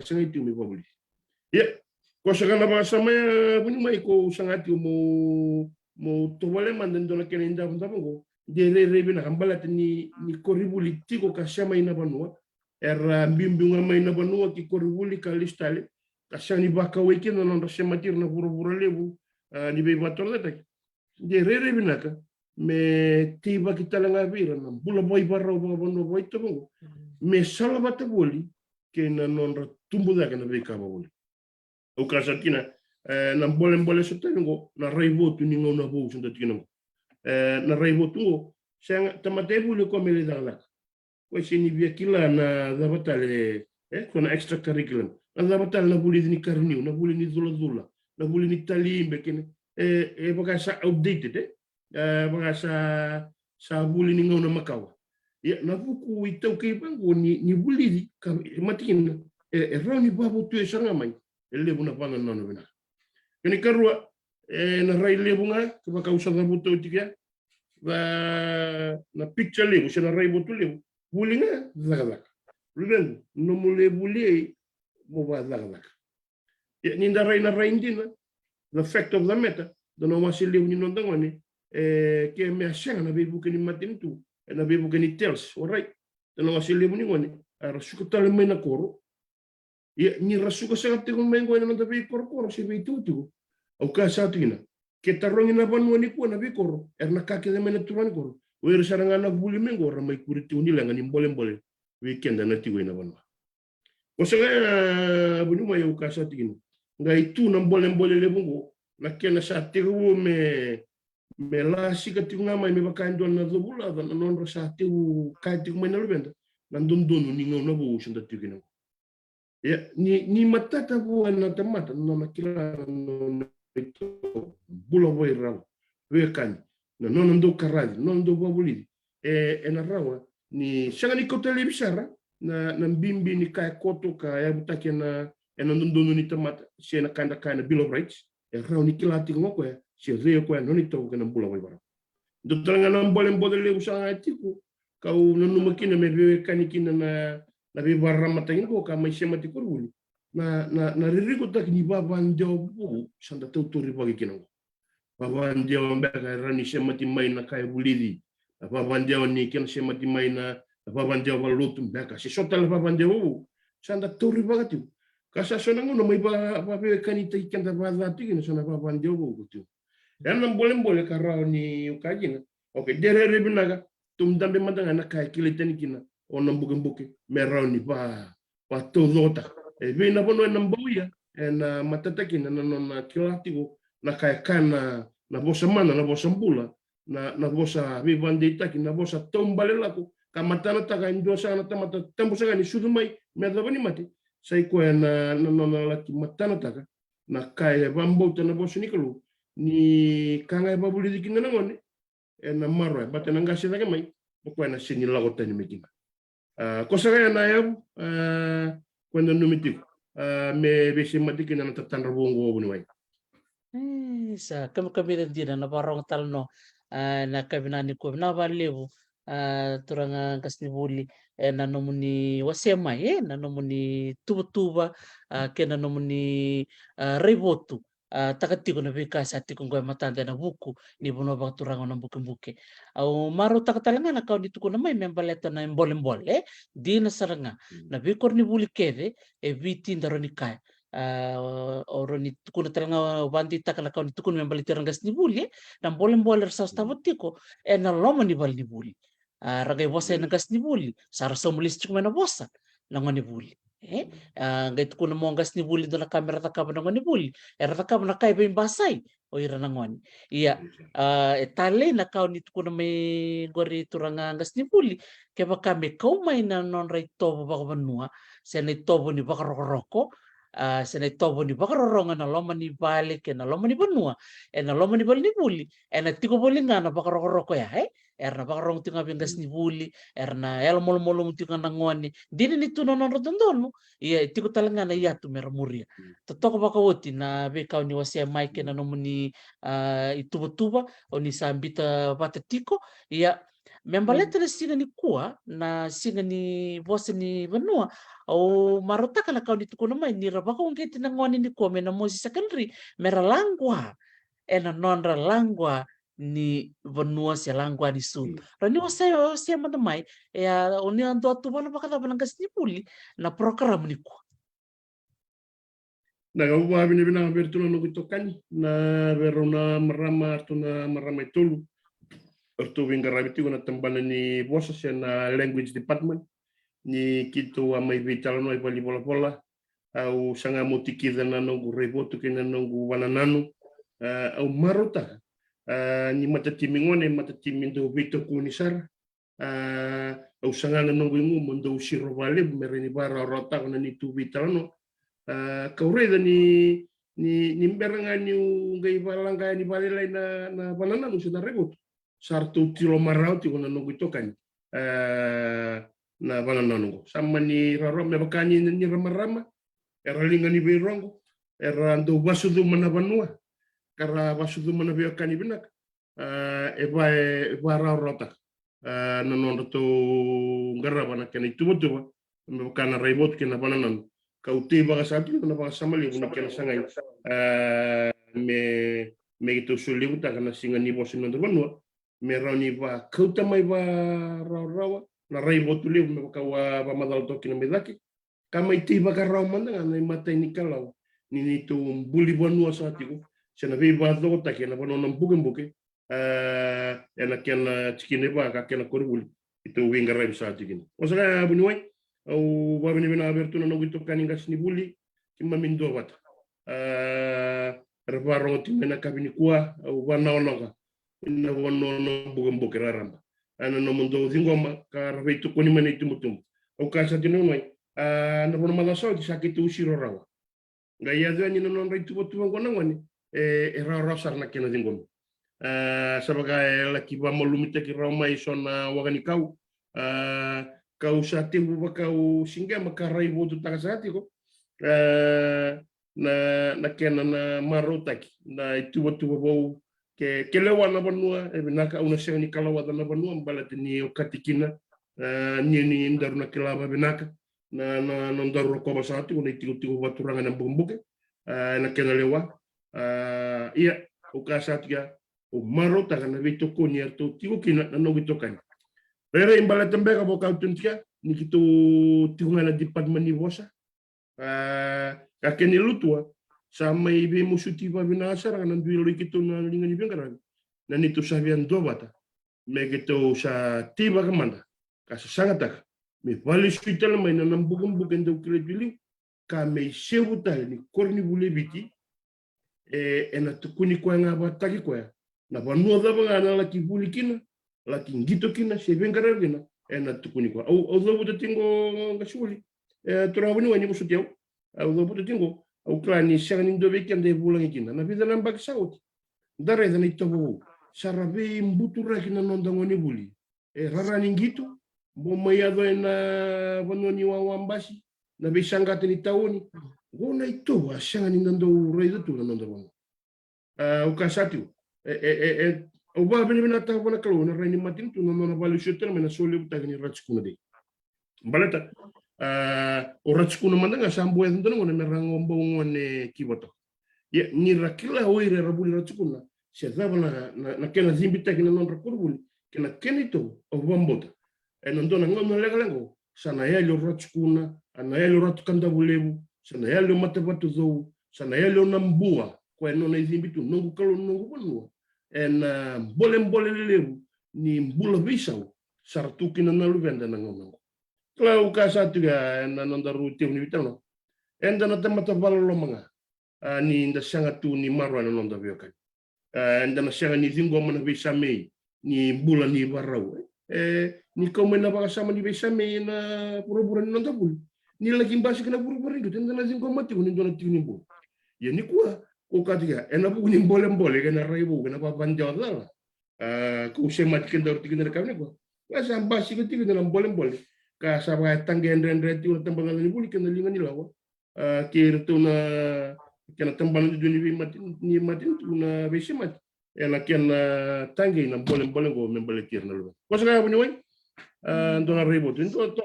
Speaker 2: sanga itu me boli ya ko sa kana ba sama buni mai ko sangati mo to wale manden do la kene nda ko de re bina kambala ni koribuli tiko ka sama ina banua era mbimbi nga mai na banua ki koribuli ka listale ka sani baka weki na ndo sematir na buru lebu ni be batole tak de re bina ka me tiba kita langa bira na bula boy barra bono boy to mo me salabata boli ke na non tumbu da kana be ka boli o kasatina na boleh sotengo na raivotu ni ngona bo sunda tino na raivotu sang tamate bulu ko mele dala ko sini via kila na dabatale kuna extra curriculum anda batal na buli ni karniu na buli ni zula na buli ni talimbe kene baka sa outdated baka sa buli ni ngona makawa ya na buku itau ke bango ni buli ka matin rani babu tu sanga mai lebu na pana nono bina kene karua na rai lebu nga baka usanga buto tiga na picture lebu sena rai buto lebu buli nga zaka Ruben, no mule mo ba zaka ya ninda rai na rai ndina the fact of the matter the no masile ni no ndangani ke me ashanga na bebu ke ni matin tu na bebu ke ni tells alright the no masile ni ngoni ara suka me na koro ya ni rasuka sa te ko mengo na nda be koro se be tu au ka sa tina ke tarongi na banwa ni ko na be koro erna ka ke me na turan koro we saranga na buli mengo ra mai kuriti uni langa ni mbole weekend na ti we na banwa ko sa bunu mai au ka sa tina ngai tu na mbole le bungo na kena sa te me la sika tinga mai me bakando na zobula na non sa te ka ti mai na lubenda na ndondonu ni ngona bo usanda tikina ya ni matata bu na tamata na makila no bulo boy raw we kan na non ndo karadi non ndo babuli na rawa ni shanga ni kotele bishara na mbimbi ni kaya koto ka ya butake na ndondonu ni tamata si na kanda kana bill of rights raw ni kilati ngoko ya si reo ko no ni to kana bulo boy bara do tranga na mbole le usanga tiku ka u no makina me be kanikina na be barra matangin ko ka mai sema tikuruli na ririgo tak ni baba ndio bu sanda tutori bagi kinango baba ndio mbeka rani sema ti mai na kai bulidi baba ndio ni ken sema ti mai na baba ndio valutu mbeka si sotal baba ndio bu sanda tori bagati kasa sonango no mai ba be kanita ikenda baba tigina sona baba ndio bu kutu dan boleh karau ni ukajina oke derere binaga tum dambe madanga na kai kilitani kina ona mbuke merau ni pa tozota ve na bono na mboya na matataki na kilatigo na kai kana na bosa mana na bosa mbula na bosa vivande taki na bosa tombale lako kamatana taka ndosa na tamata tambusa ni sudumai medabani mati sai ko na laki matana taka na kai bambota na bosa nikalo ni kanga babuli dikina ngone na marwa batana ngasi taka mai ko na sini lagota ni mekinga kosagaya na yabu kwenda numitiku me besi matiki na tatandra bongo buni wai
Speaker 1: sa kami dina na parang talno na kabinani ko na balebu turanga kasni buli na nomuni wasema na nomuni tuba ke na nomuni rebotu takatiko na bika sa tiko ngoi matanda na buku ni bono ba turanga na buke au maro takatalanga na kau dituko na mai membaleta na mbole di na saranga na bikor ni buli keve viti ndaro ni kai oro ni tukuna talanga bandi takala kau ni tukuna membaleta rangas ni buli na mbole sa stavotiko na loma ni bal ni buli ragai bosa na gas ni buli sara somulis chukma na bosa na ngani buli ngai tukuna mo gas ni buli do na kamera takaba na ngani buli era takaba na kai ba basai o ira na ngani iya tale na kau ni tukuna may gori turanga gas ni buli ke baka me kau mai na non rai tobo baka banua se na tobo ni baka roko se na tobo ni baka roronga na loma ni balik na loma ni banua na loma ni bali ni buli na tiko boli nga na baka roko ya erna baka rong tinga bingas ni buli erna el molo tinga na ngoni dini ni tuno non rotondono iya tiko talanga na iya tu meramuria totoko baka woti na be kau ni wasia maike na nomuni ituba o ni sambita bata tiko iya membaleta na singa ni kua na singa ni bosa ni banua o marotaka na kau ni tuko na mai ni rabaka ungketi na ngoni ni kua mena mosi secondary mera langwa na nonra langwa ni vanua se langwa ni sul rani wasa madamai oni ando atu bana baka tabana gas ni puli na program ni ku
Speaker 2: na gua bina bertuna no kitokani na verona marama tuna marama tulu orto vinga rabiti na tambana ni bosa se na language department ni kito amai vital no ipali pola au sanga motikida na no reboto kina no wanananu au marota ni matatimi ngone matatimi ndo vito kunisar au sangana nongo ingu mondo usiro vale mereni bara rota kana ni tu vitalano kaureda ni mberanga ni ngai balanga ni balela na banana no sina regot sartu tilo marau ti kuna nongo tokan na banana nongo sama ni raro me bakani ni rama era linga ni berongo era ndo basudu mana banua kara basudu mana beokani binak e vai rota no no to ngaraba na kena itu betul me bakana raibot kena banana kau tiba ka satu na ba sama liu na kena sangai me itu suliu ta kana singa ni bosin ndo banua me rani ba kau tamai ba rawa na raibot liu me bakawa ba madal to kena medaki kama tiba ka raw manda na mata ni kalau ni itu buli banua satiku sena be ba do ta kena banana buke ena kena cikine ba ka kena korbuli itu winga raib satikini osaka bunuai au babini bina abertuna no gitu kaninga sini buli kimma min do wat reparo timena kabini kuah au wana onoga inna wono no bugum bukiraramba ana no mundo zingoma ka rabitu koni mane tumutum au ka satino mai na bono malaso di sakitu usiro rawa gaya zani no non raitu botu ngona ngoni rawa sarna kena zingoma sebagai laki ba malumite ki rawa mai sona wagani kau kau sate buba kau singa makarai botu takasati ko na kena na marotaki na itu botu bau ke lewana banua benaka una seni kalawata na banua mbalate ni okatikina ni ndaru na kelaba benaka na ndaru ko basati una itu baturanga na bumbuke na kena lewa iya ukasati ya o marota kana vitu ko ni arto tigo kina na no bitokan Rere imbala tembe ka boka utuntia ni kitu tiungana department ni bosa ka keni lutua sama ibe musuti ba binasar kana duilo kitu na linga ni bengara na ni tu sabian dobata me kitu sa tiba kamanda ka sangata me vali hospital mai na nambugum buken do kredili ka me sebuta ni korni bulebiti ena tukuni kwa ngaba taki kwa na banua da bangana la kibulikina laki ngito kina sevengara kina ena tukuni kwa au do buta tingo ngasuli turabuni wani musutiau au do buta tingo au klani shangani ndo bekende bulangi kina na vida nambak sauti dare da ni tobo sarabe mbutura kina nonda ngoni buli rarani ngito bomaya do ena bononi wa wambasi na bisangate ni tauni gona ito shangani ndo reido tu nonda bongo ukasatu o ba bini bina ta bona kalo na rani matin tu no na valu shotel mena sole buta ni ratskuna de balata o ratskuna mandanga sambo en dono na merango mbongo ne kiboto ye ni rakila oire rabuli ratskuna se dava na kena zimbita kina non rakurbuli kena kenito o bombota en ndona ngom legalengo sana yelo ratskuna ana yelo ratkanda bulebu sana yelo matabatu zo sana yelo nambua kwa no na zimbitu nongu kalo nongu bonua en bolem lebu ni mbula bisau sartu kina na luvenda na ngono klau ka satu ga na nonda ruti ni bitano en dana temata ballo manga ni nda sanga tu ni marwa na nonda biokan en dana sanga ni zingo mana bisame ni bula ni barau ni komena ba sama ni bisame na pura-pura ni nonda bul ni lagi mbasi kena pura-pura itu en dana zingo mati ni dona tini bul ya ni kuah ko katika ena bu ni bolem kena raibu kena papanjau lah ko semat kenda urti kena kamne ko wasa basi ketika dalam bolem ka sabai tanggen rendre tu tembangan ni buli kena linga ni lawa kir tu na kena tembangan tu ni matin tu na besimat ena kena tangge na bolem go membele kir na lu ko sa bu ni wai ndona raibu tu to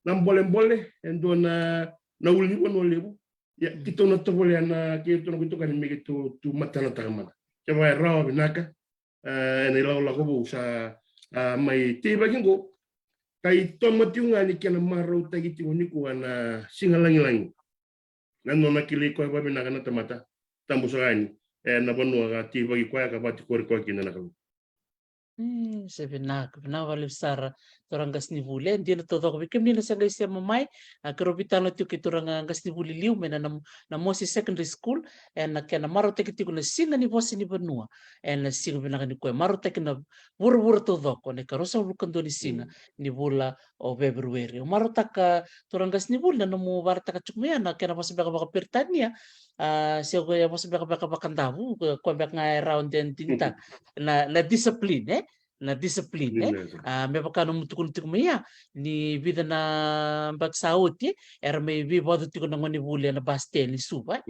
Speaker 2: na bolem endo na uli ni wono lebu ya kita na to boleh na kita na gitu kan mi gitu tu mata na tagamana coba raw binaka ni law ko sa mai tiba kingo kai to matiunga ni kana marau tagi tingoni ko na singalangi nando na kili ko ba binaka na tamata tambu sagani na bonu ga tiba ki ko ka bati ko kina na
Speaker 1: Vinava levsara toranga snivule ndina todoko bikim nina sanga isia mamai kero bitano tiu ki toranga ngasnivuli liu mena na Mosi Secondary School na kena maro teki tiku na singa ni vosi ni banua na singa vinaka ni koe maro teki na wura todoko ne karosa ulukando ni singa ni bula o Februari o maro taka toranga snivuli na mo vara taka chukmea na kena vosi baka pertania sia ko ya vosi baka kandavu ko baka around den tinta na discipline na discipline me pakano mutukun tiku mea ni vida na bagsaoti era may bibado tiko na ngoni buli na baste ni suba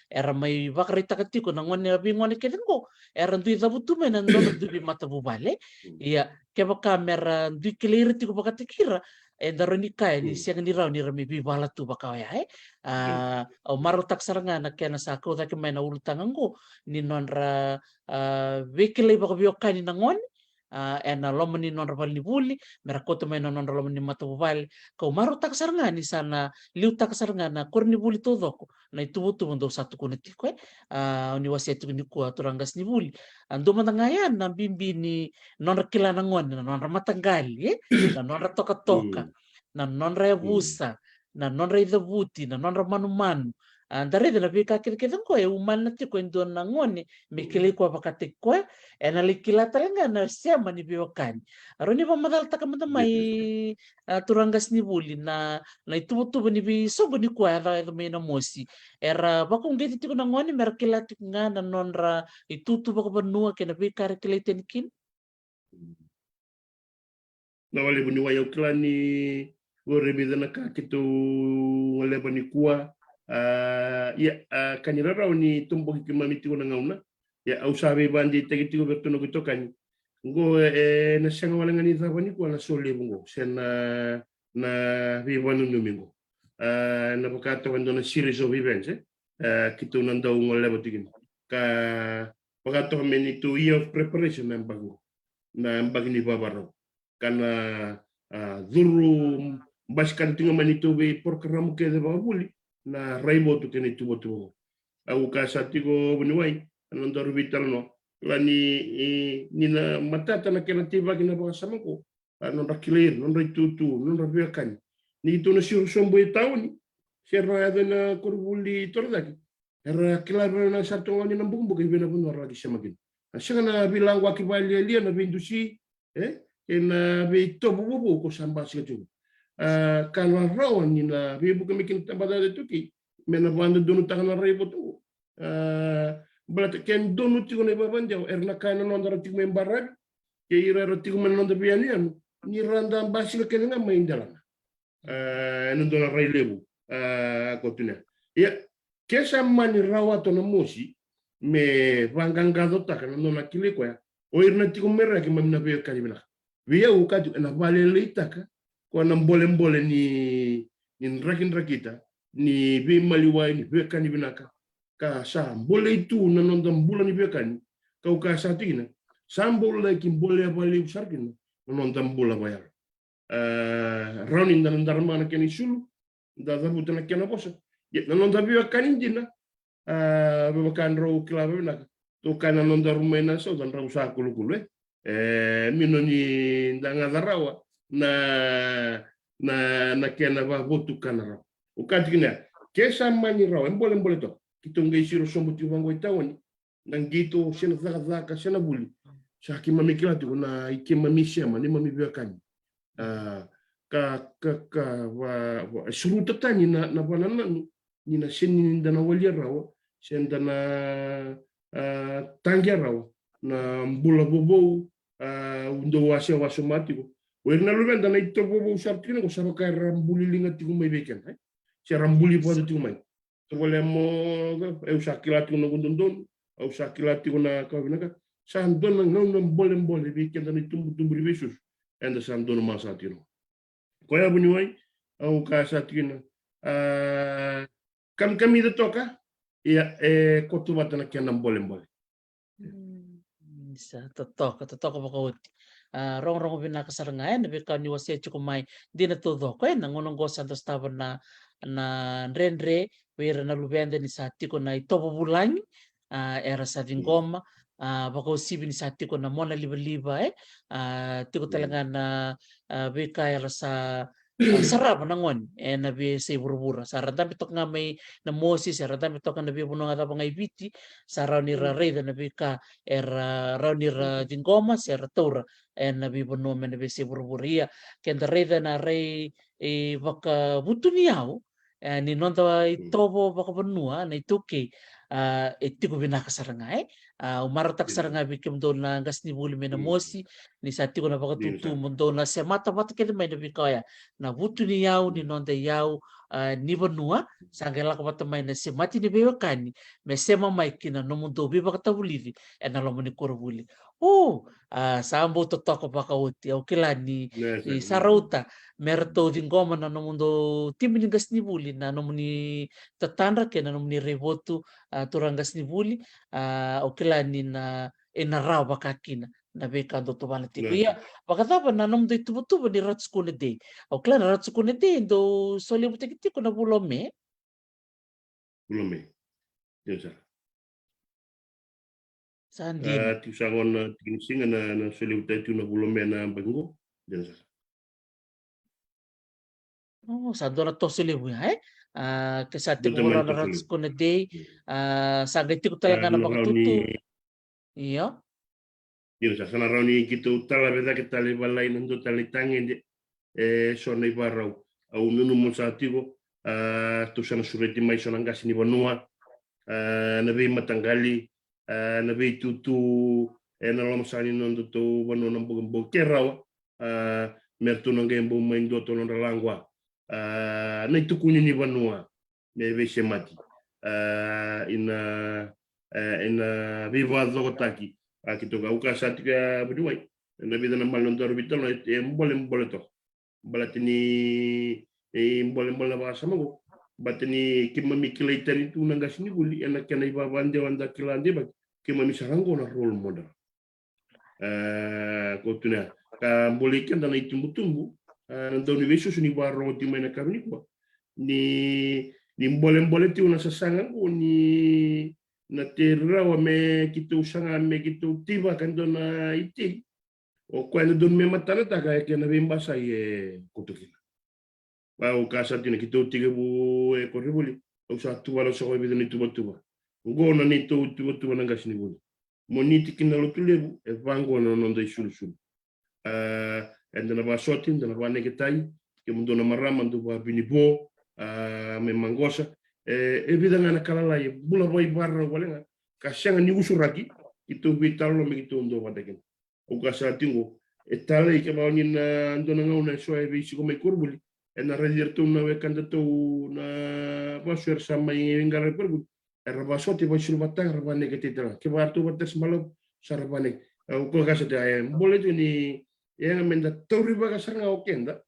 Speaker 1: era may bakarita katiko na ngoni ngoni kelengo era ndui dabutu me na ndono dubi mata bubale ya keba kamera ndui kelere tiko bakatikira daro ni kaya ni siang ni raw ni rami bibala tu bakawaya o maro taksaranga na kena sa ko ta kemena ulutangango ni nonra vekele baka biokani na ngoni na lomo ni non rabal ni buli merakoto may non lomo ni matubal kau maro taksaranga ni sana liu taksaranga na kor ni buli todoko na itubutu mundo satu kunetiko ni wasiatu ni ku aturangas ni buli ando manangayan na bimbi ni non rakila na ngoni na non ramatanggali na non ratoka na non rebusa na non reidabuti na non ramanu Andare na vika kile ko uman na tiko endo na ngoni mikili ko pakati ko na likila talaga na siya manibiwakan aro ni ba madal taka may turangas ni buli na itubutubo ni bisobo ni ko era may na Mosi era bakong giti tiko na ngoni merakila tik nga na nonra itutubo ko banua kena vika kile tenkin
Speaker 2: na wale buni wayo klani gore bidana ka kitu wale bani kuwa kanirara ni tumbo kimamiti ko nangauna ya au sabe bandi tegi bertono ko tokani ngo na sanga wala ngani zabani ko na sole bungo sen na vivanu domingo na pakato wando na series of events kitu nanda ngole botigin ka pakato meni to year of preparation na bago na bagni babaro kana duru baskan tinga manito be program ke de babuli na raibo tu kene tubo au kasati ko bunuai nandor vital no la ni na matata na kena tiba kina ba sama ko non rakilir non tutu non rabiakan ni tu na siur sombo taun serra na kurbuli tordaki era kilar na satu ngani na bumbu ke bena bunor lagi sama gin asanga na bilang wakibali lia na bindusi ena be to bubu ko samba situ kana rawan ni na bibu kami kin tambada itu ki mena banda donu takana rebo tu belat ken donu tigo ne babanjau erna kana nondara tigo membarag ke ira tigo men nonda bianian ni randa basil ken nga maindalan nondona rai lebu kotuna ya kesa mani rawato na Mosi me vangangado takana nona kile ko ya o irna tigo merra ke mamna be kalibna via ukatu na vale leitaka ko na mbole ni rakin-rakita ni be maliwai ni be kani binaka ka sa mbole itu na nonda mbula ni be kani ka uka satina sambola ki mbole vale usarkin na nonda mbula bayar raunin da nonda mana keni sulu da zabuta na kena bosa na nonda be kani dina be kan ro klabe na to kana nonda rumena so dan rausa kulukulu mino ni ndanga darawa na kena ba botu kanara ukati kina kesa mani rawa mbole to kitonge isiro sombo tiwango itawani nangito sena zaka sena buli shaki mamikila tu na ikema mishema ni mamibiakani ka wa suruta tani na banana ni na seni ndana walia rawa senda na tangia rawa na mbula bobo undo waso matiko werna luben dana ito bobo usartine ko sabaka rambuli linga tiku mai beken si rambuli po tiku mai to volemo usakila tiku no gundon usakila tiku na kawinaka sandon na mbole beken dana tumbu besus enda sandon masatino ko ya bunyoi au kasatina kami de toka ya kotu batana kena mbole
Speaker 1: sa totoko bakawuti rong binakasarangayan na bika ni wasia chukumai di na todo ko na ngunong go santos tabo na renre wera na lubenda ni sa tiko na itobo bulangi era sa vingoma baka usibin sa tiko na mona liba-liba tiko talaga na bika sa sarap nangon na bi sa iburbura sa radam ito nga may na Moses sa radam ito nga nabi puno nga tapang ibiti sa raw ni rareda na bika raw ni jingoma sa ratura nabi puno men nabi sa iburburia kenda reda na ray baka buto niyaw ni nonta itobo baka benua na ituki itiko binakasarangay umaratak saranga bikim do na gas ni buli mena mosi ni sati ko na pakatutu mundo na se mata kede may na bikaya na butu ni yau ni nonde yau ni banua sangela ko may na se mati ni bewakani me se mamai kina no mundo biba katabuliri na lo mani korbuli sambo to toko pakauti o kilani sarauta merto jingoma na no mundo timini gas ni buli na no muni tatandra ke na no muni revotu turangas ni buli o kilani na enarau bakakina na beka do to bala tiko ya bakatapa na nom do tubutubu ni ratskune de o kilani ratskune de do soli butekitiko na bulome
Speaker 2: yes
Speaker 1: sandi
Speaker 2: ti sangon tinsinga na soli butetu na bulome na bango yes
Speaker 1: sadora to soli bu kesati ko na ratskune de sagati ko talaga na bakatutu iya
Speaker 2: Io sana rauni kitu tala beda ke tali balai nando tali tangi sona ibarau au nunu monsatigo tu sana sureti mai sona ngasi ni banua na bei matangali na bei tutu na lama sani nando tu banua nambo mbo kerau mertu nangge mbo main do tono langwa na itu kunyi ni banua me be semati ina viva zogotaki kita gak uka saat kita berdua, nabi dalam malam tu arbitral, boleh toh, balatini boleh bahasa mago, batini kima mikilaitan itu nanggas ni guli, anak kena iba bande wanda kilande bag, kima misarango na role model, kau tu na, bolehkan dan itu tumbuh, nanti universus ni baru di mana kami ni boleh tu nasa sangat ni na te rawa me kitu sanga me kitu tiba kan dona iti o kwenda don me matana ta ka ke na bimba sa ye kutukina ba o kasa tina kitu tiga bu koribuli o sa tu wala so be ni tuba ngona ni tuba nanga sini buli moniti kina lo tulebu e vango no non dai sul endana ba sotin dana ba negetai ke mundo na marama ndo ba binibo me mangosa evidanga na kalala ye bula boy barra wala kasanga ni usuraki itu vitalo me itu ndo wadaken o kasa tingo etale ke ba ni na ndo na ngona so e bisi come kurbuli na redirtu na we kandato na basur sama ingara kurbuli era basoti ba sul batang rabane ke titra ke ba tu batas malo sarabane o kasa ta boleh tu ni yang menda tori ba kasanga okenda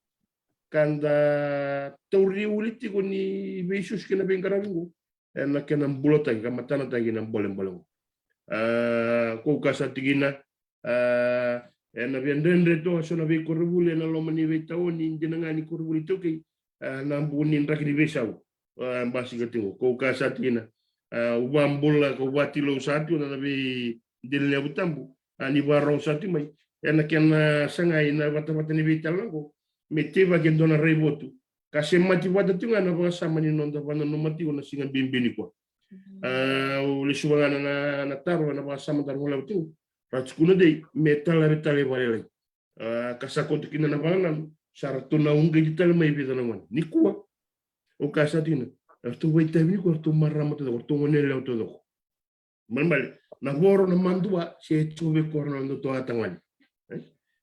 Speaker 2: kanda tauri uliti ko ni besus kena bengkarangu na kena bulota ka matana tangi na bolem ko kasa tigina na biandendre to so na be korubule na lo mani be tawoni jenangani korubuli to ke na bunin rakini besau basi gatingo ko kasa tigina ubambula ko watilo satu na be dilnya butambu ani barro satu mai na kena sangai na bata-bata ni bitalango meteva che dona revotu kasi mati wada tunga na ba sama ni nonda bana no mati ona singa bimbini ko le suwanga na taro na ba sama dar mola tu ratskuna dei metala valele kasako tukina na bana saratu na unga dital mai bida na wan ni kuwa o kasatina tu wai tabi ko tu marama to to ngone le to do manbal na boro na mandua se tuwe ko na ndo to atangan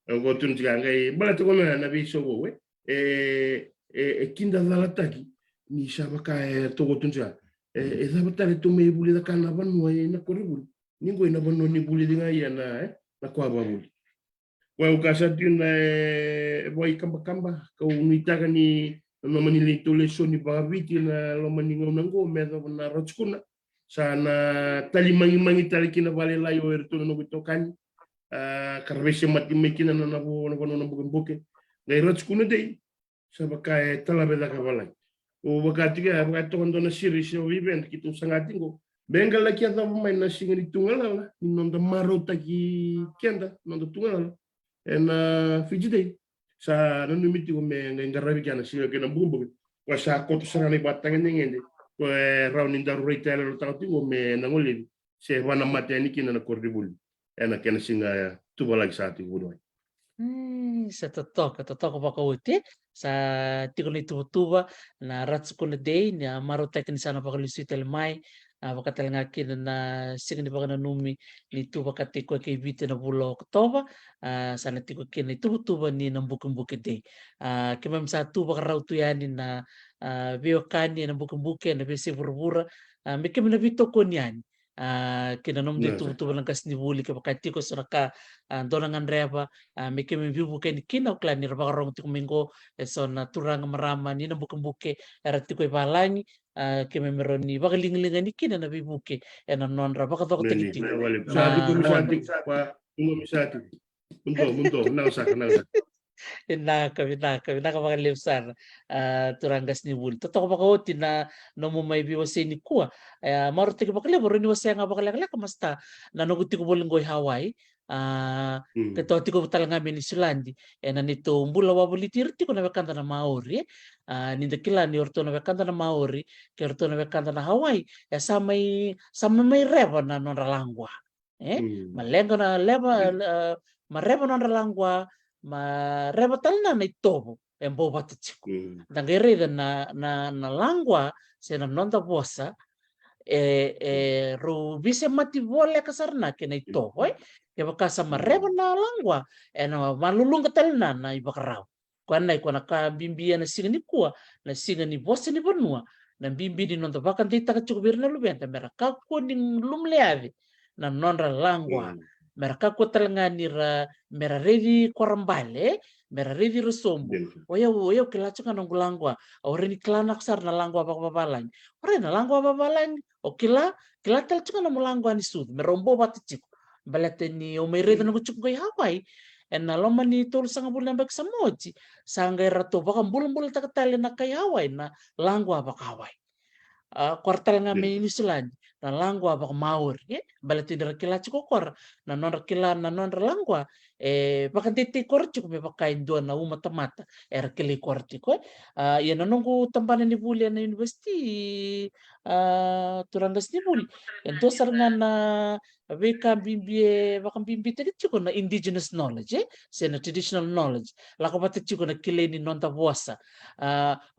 Speaker 2: go tun ngai bala to na biso we kinda dalataki ni sabaka to go tun dabatare to me buli da kana banu na koribul ningo ina banu ni buli dinga ya na kwa babuli wa ukasa tin boy kamba ko unitaka ni no manili to leso ni babiti na lo maningo nango me na rotskuna sana tali mangi talikina vale layo erto no bitokani karvese mati mekina na bukan boke ngai rotskuna dei sabaka tala beda ka balai o wakati ga to ndo na series o event kitu sangatingo Bengal laki atau main nasi ngeri tunggal lah, nonton maro taki kianda, nonton tunggal. En Fiji day, sa nanu miti ko me ngarabi kana sila kena bumbu. Wa sa ko to sarani batang ngende. Ko rauni daru retail ta ti ko me nangoli. Se wana mateni kina na kordibul. Ena kena singa tu balagi sa ti budo.
Speaker 1: Sa totoo baka uti sa tikon itutuba na ratskuna day na marutek ni sana baka lisuitel mai baka talanga kina na signi baka na numi ni tuba katiko kay bite na bulo oktoba sana tiko kina itutuba ni ng bukin day kimam sa tuba ka raw tuyani na biyo kani na bukin na bisi burbura may kim na bito ko niyan kinanom di tuba lang kas ni buli ka baka tiko sa naka donangan reba me ke me viu buke ni kina kla ni raba rong tiku minggo so na turang marama ni na buke era tiku balangi ke me meroni baka linglinga ni kina na bibuke ena non raba ka toko tiki tiku
Speaker 2: Sabi ko misati pa tungo misati. Munto nang sak.
Speaker 1: Inaka baka liusan turangas ni buli totoo baka oti na no mo may biwase ni kuwa maro tiki baka lebo rini wase nga baka laka masta na nuguti ko bolinggoy Hawaii keto tiko talanga meni Sulandi ena nito mbula wabuli tiko na bekanta na Maori ninda kila ni orto na bekanta na Maori ke orto na bekanta na Hawaii sama may reba na non ralangwa malengo na leba mareba non ralangwa mareba talna na itobo embo batitsiko dangere na langwa sena nonda bosa ru bisa mati vole kasarna kena itobo ya bakasa mareba na langwa ena malulung ketelna na ibakarau kuana ikuana ka bimbia na singa ni kuwa na singa ni bosa ni banua na bimbi di nonto bakan tita kachukubir na lubenta meraka ko ning lumleave na nonra langwa meraka ko talangani ra mera redi korambale mera redi resombo oya kila chaka nong langwa ore ni klanak sar na langwa babalang ore na langwa babalang o kila tel chaka na langwa ni sud merombo batitsiko balate ni o mere na kuchuk goy Hawaii en na loma ni tol sanga bulan bak samoji sanga rato baka bulan takatali na kay Hawaii na langwa baka Hawaii kwartal nga may New na langwa baka Maori balate ni rakila chiko kor na non rakila na non langwa baka titi kor chiko me baka indua na mata rakili kor chiko yan nunggu tampanan ni Buli na university turangas ni Buli ento sarngan na baka bimbi tadi chiko na indigenous knowledge na traditional knowledge lako pati chiko na kile ni non tabuasa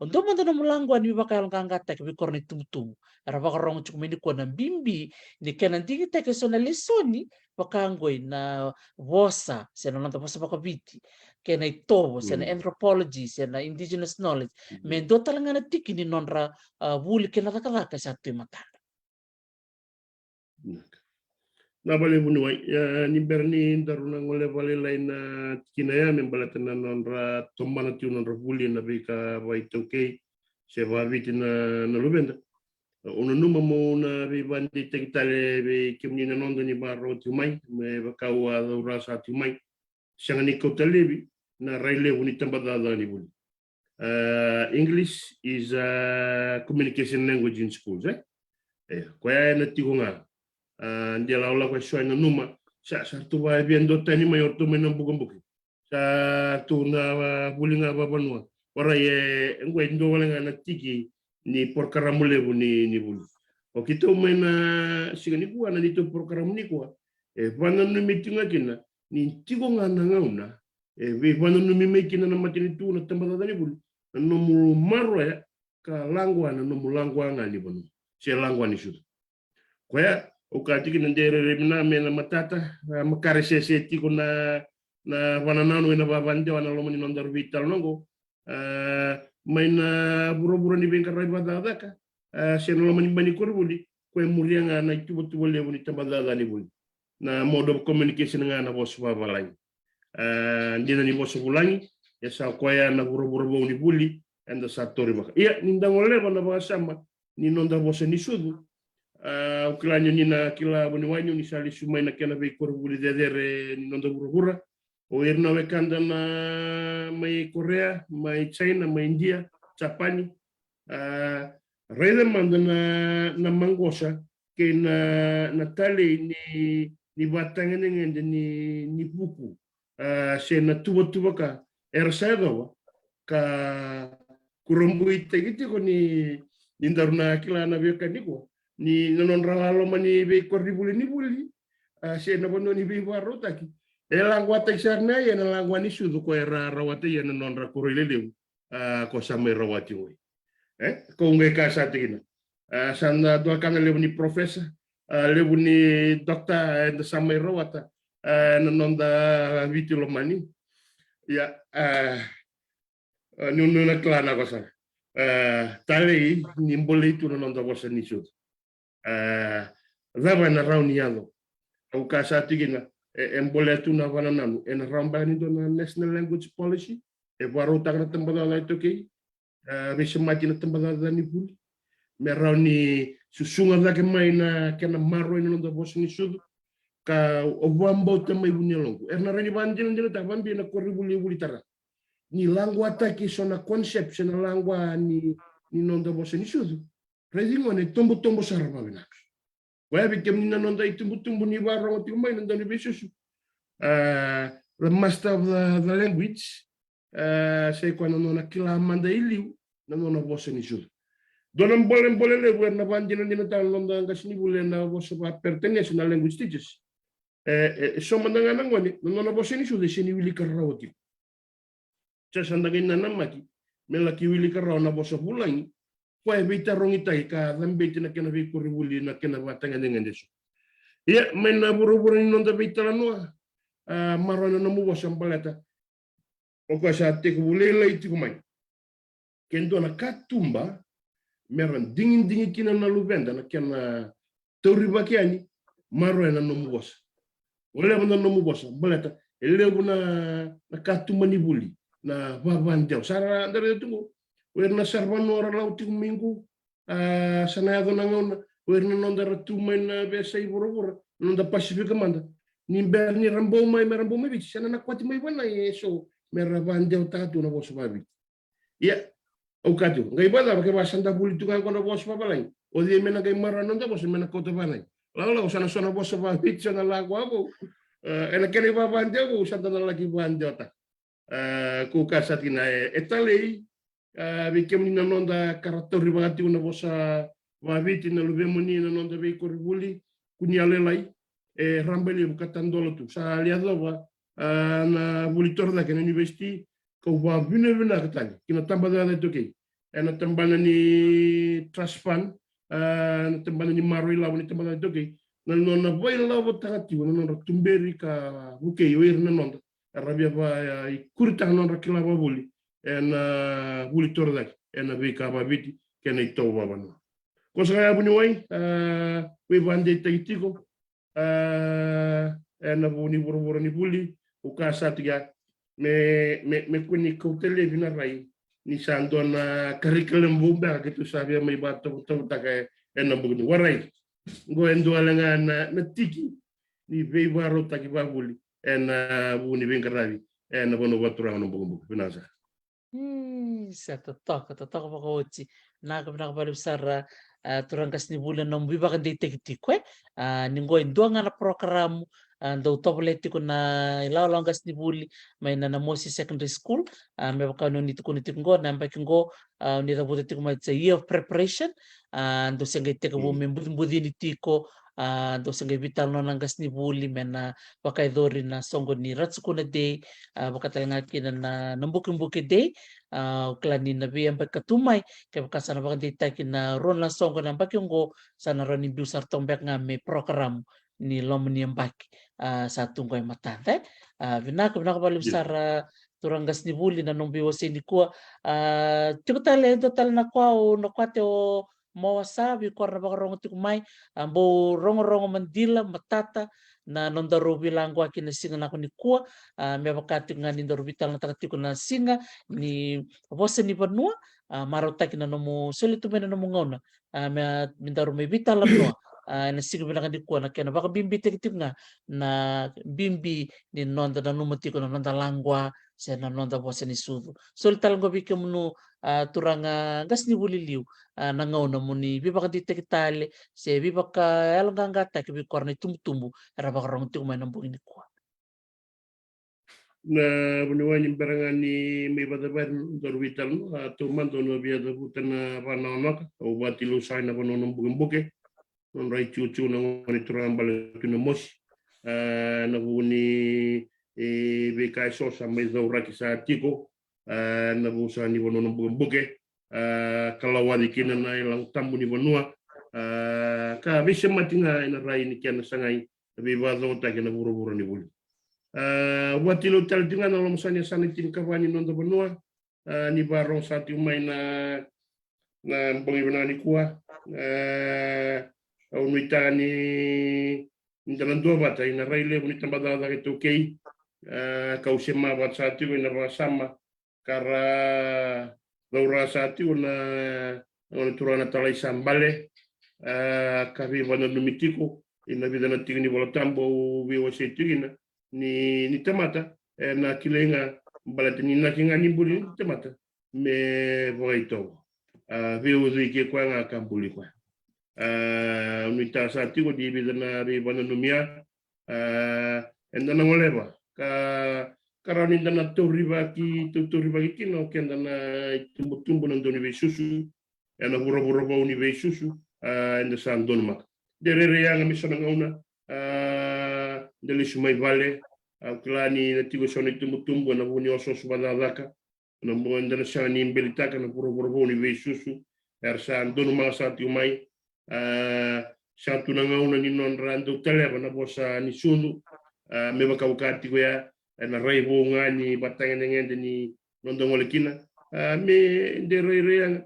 Speaker 1: untuk manto na mulangwa ni baka yung kangata ke bikor ni tumtum ara baka rong chiko mini ko na bimbi ni kenan digi teke so na lesoni baka ngoy na bosa sena non tabuasa baka biti kena itobo sena anthropology sena indigenous knowledge men do talanga na tiki ni non ra Buli kena takaraka sa tu mata
Speaker 2: Na bale bunuai ni berni daruna ngole bale lain kinaya membalatan nonra tomana tiu nonra Buli na bika vai toke se va vitina na lubenda una numa mo na be bandi tekitale be kimni na nondo ni baro tiu mai me bakawa rasa tiu mai sangani kotalebi na raile uni tambada ni Buli English is a communication language in schools kwa na tikunga dia laula kwa shoi na numa sa tu ba viendo tani mayor tu menang bukan sa tu na bulinga babanua ora ye ngwe ndo wala na tiki ni porkaramule ni bulu o kito mena sigani kuwa na dito porkaramuni kuwa bana no mitinga kina ni tiko nga na ngauna bana no mimekina na matini tu na tambada dani bulu no mu marwa ya ka langwa na no mulangwa ngani bulu se langwa ni shutu kwa ukatiki ndere remina mena matata makare sese tiko na wananano ina babande wana lomani nondar vital nongo maina buro-buro ni bengkar rai badadaka seno lomani bani korbuli ko murianga na tubo lebu ni tabadada ni buli na modo communication nga na bos babalai ndina ni bos bulangi ya sa koya na buro-buro ni buli enda satori baka iya nindangole bana basama ni nondar bos ni sudu ukilanyo nina kila boni wanyo ni sali sumai na kena be korbuli dedere ni nondar buro-buro o irna wekanda na mai Korea, mai China, mai India, Japani, reda manda na mangosa, kena natale ni batanga ni buku se na tua ka ersaga ka kurumbu ite gitu ko ni daruna kila na beka niko ni non ralalo mani be kordi buli ni buli se na bono ni be waro taki langwa ta sarna ya na langwa ni sudu ko era rawate ya non ra kurilele ko samai rawati we ko ngai ka satina sana dua kanga lebu ni professor lebu ni dokta and samai rawata non da vitulo mani ya nuna klana ko sa tale ni mbole itu non da bosa ni sud zaba na rauni yalo au ka satina mbole tu na wana nanu en ramba ni do na national language policy waro tak na tembala la itu ke bisa mati na tembala da ni buli me rauni susunga da ke mai na kena maro ni non da bosa ni sud ka obambo tamai bunelongo erna rani banjil ndina ta bambi na koribuli buli tara ni langua taki sona konsep sena langua ni nonda bosa ni sudu redingo ne tombo sarama benak wa bikem ni nonda itumbu ni baro ti mai nonda ni besusu the master of the language sei quando non akila manda iliu nona bosa ni sudu donan bolen le buena banjil ndina ta nonda ngasini bulena bosa pa pertenece na language teachers so mandanga nangoni nona bosa ni sudu seni wili karawati sandagin na namaki melaki wili karau na bosa pulangi kwa bita rongi tai ka dambeti na kena vi kuribuli na kena watanga dengan desu ya mena buru-buru ni nonda bita la noa marona na muwa sampaleta oka sa te kubulela iti kumai kendo na katumba meran dingin kina na lubenda na kena tauribakiani marona na muwa wala na muwa sampaleta elebu na katumba ni buli na baban jauh sara dari itu werna sarban ora lauti minggu sana do nangon werna nonda ratumen besa iburu nonda pasifik manda ni berni rambo mai bici sana nak kwati mai bana so meraban jauh tatu na bos babi ya o katu ngai bala ke basanda buli tu kan kono bos babalai o di mena ngai mara nonda bos mena kota banai lalu sana bos babi sana lagu aku enak kali baban jauh sana lagi ban jauh ta ku kasatina etalei bikem ni nonda karakter ribagati una bosa vaviti na lubemo ni nonda be koribuli kunyale lai rambeli bukatandolo tu sa liadova na bulitor da kena university ko va vina katani kina tamba da to ke ena tambana ni trust fund na tambana ni marila ni tambana to ke na nona vai la botati nona tumberi ka buke yoir na nonda rabia ba kurta non rakila babuli en buli tordak en bika babiti ken ito babano ko sa buni wai we bande tagtiko en buni buru ni buli o kasa tiga me kuni ko televina rai ni sandona curriculum bumba gitu sabia mai bato to taka en buni warai go endo alanga na tiki ni be baro taki babuli en buni bengkarabi en bono watura no buku binasa
Speaker 1: sa totoka pakauci nakapala besar turang kasni bulan nom bibakan di tiktikwe ninggo induanga na program do topleti ko na ilaw kasni buli may na Mosi Secondary School may bakano nito kunitingo na bakingo nito buti ko may year of preparation do sangay teka bumibudi nitiko do sangay vital no nangas ni buli mena bakay dori na songo ni Ratsukuna Day bakatalanga kina na nambukin-buki day klani na biyang pagkatumay kaya bakasana baka dita kina ron lang songo ng bakyonggo sana ron ni Busar Tombek nga may program ni Lomani ang baki sa tungkoy matante binaka sara turangas ni buli na nung biwasi ni kuwa total na kuwa o nakwate o mawasabi kwa na baka rongo tikumay bo rongo mandila matata na nondaro bilang kwa kinasinga na ko ni kuwa may bakati nga ni darubital na takatiko na singa ni bosa ni Banua marota kina no mo solito na mo ngona may mindaro may bital no na sigo bilang di kuana kena baka bimbi tek nga na bimbi ni nonda na numati ko na nonda langwa sa na nonda bosa ni sudu so talanggo bikam no turanga gas ni buliliw na ngaw na mo ni biba ka di tekitale se biba ka alanga ngata ke bi korna tumtumbu era baka rong tu man nambung ni kuan
Speaker 2: na bunuan barangan ni may batabat dorbital to manto no bia da butana panonok o batilu sai na panonom buke non rai cucu na ngoni turambal tuna mos na buni be kai so sa mai zaura ki sa tiko na busa ni panonom buke kalau wadi kina na ilang tambu ni bonua ka bisa matinga ina rai ni kiana sangai be bazo ta kina buru-buru ni buli watilo tal dengan alam sanya sana tingkawani non benua ni barong satu main na pengibana ni kuah unita ni dalam dua bata ina raile unita badala itu kei kau sema bat satu ina sama karena laura satu na turana talai sambale kavi bana numitiko ina bidana tingni bola tambo biwa setuina ni tamata na kilenga balatini na kinga ni buli tamata me voito veu ke kwa nga kambuli kwa unita sati ko di bidana ri bana numia endana ngoleba karani dana toriba ki kino kendana tumbu nan doni susu ena buro ba uni susu enda san donma derere yang misana ngauna dele sumai vale klani na tigo soni tumbu na buni oso subadaka na mwenda na shani mbelitaka na buro boni susu ersan donu ma sati umai satu na ngauna ni non rando teleba na bosa ni sunu me bakawkati ko ya na raibo ngani batanga ngende ni nondo ngolekina me de rere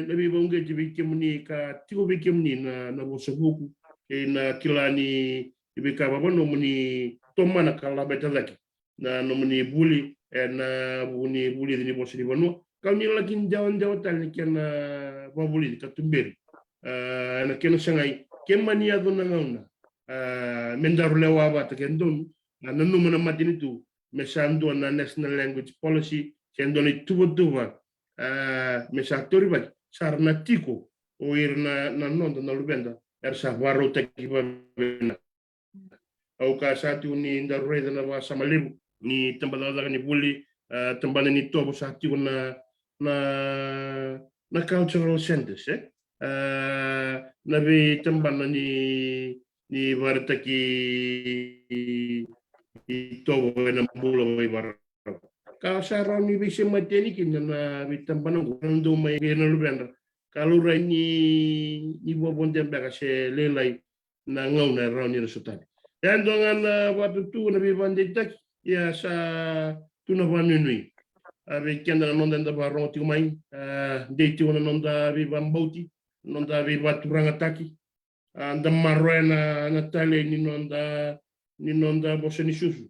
Speaker 2: na bi bonge jibi kemni ka tigo bi kemni na bosa buku na kilani ibika babono muni tomana kala betalaki na nomuni buli na buni buli ni bosi ni bono kami lagi jawan tal ni kena babuli ka tumberi na kena sangai kemani ado na ngauna mendaru lewa ba ta kendon na nanu mana matini tu mesando na national language policy kendo ni tuba mesatori ba sarna tiko o irna na nondo na lubenda ersa waro takiba au ka satu ni ndarure na wa samalibu ni tambala ni buli tambana ni tobo satu na cultural centers na bi tambana ni vartaki tobo na bula mai bar ka sara ni bi semateni kin na bi tambana ndo mai na lubenda kalau rani ni bobon demba ka se lelai na ngauna rauni resultado dan dengan waktu tu nabi banditak ya sa tuna vanunui avec kenda nonda da barong ti mai de ti ona nonda bi bambauti nonda bi baturanga taki anda marrena na tale ni nonda boseni susu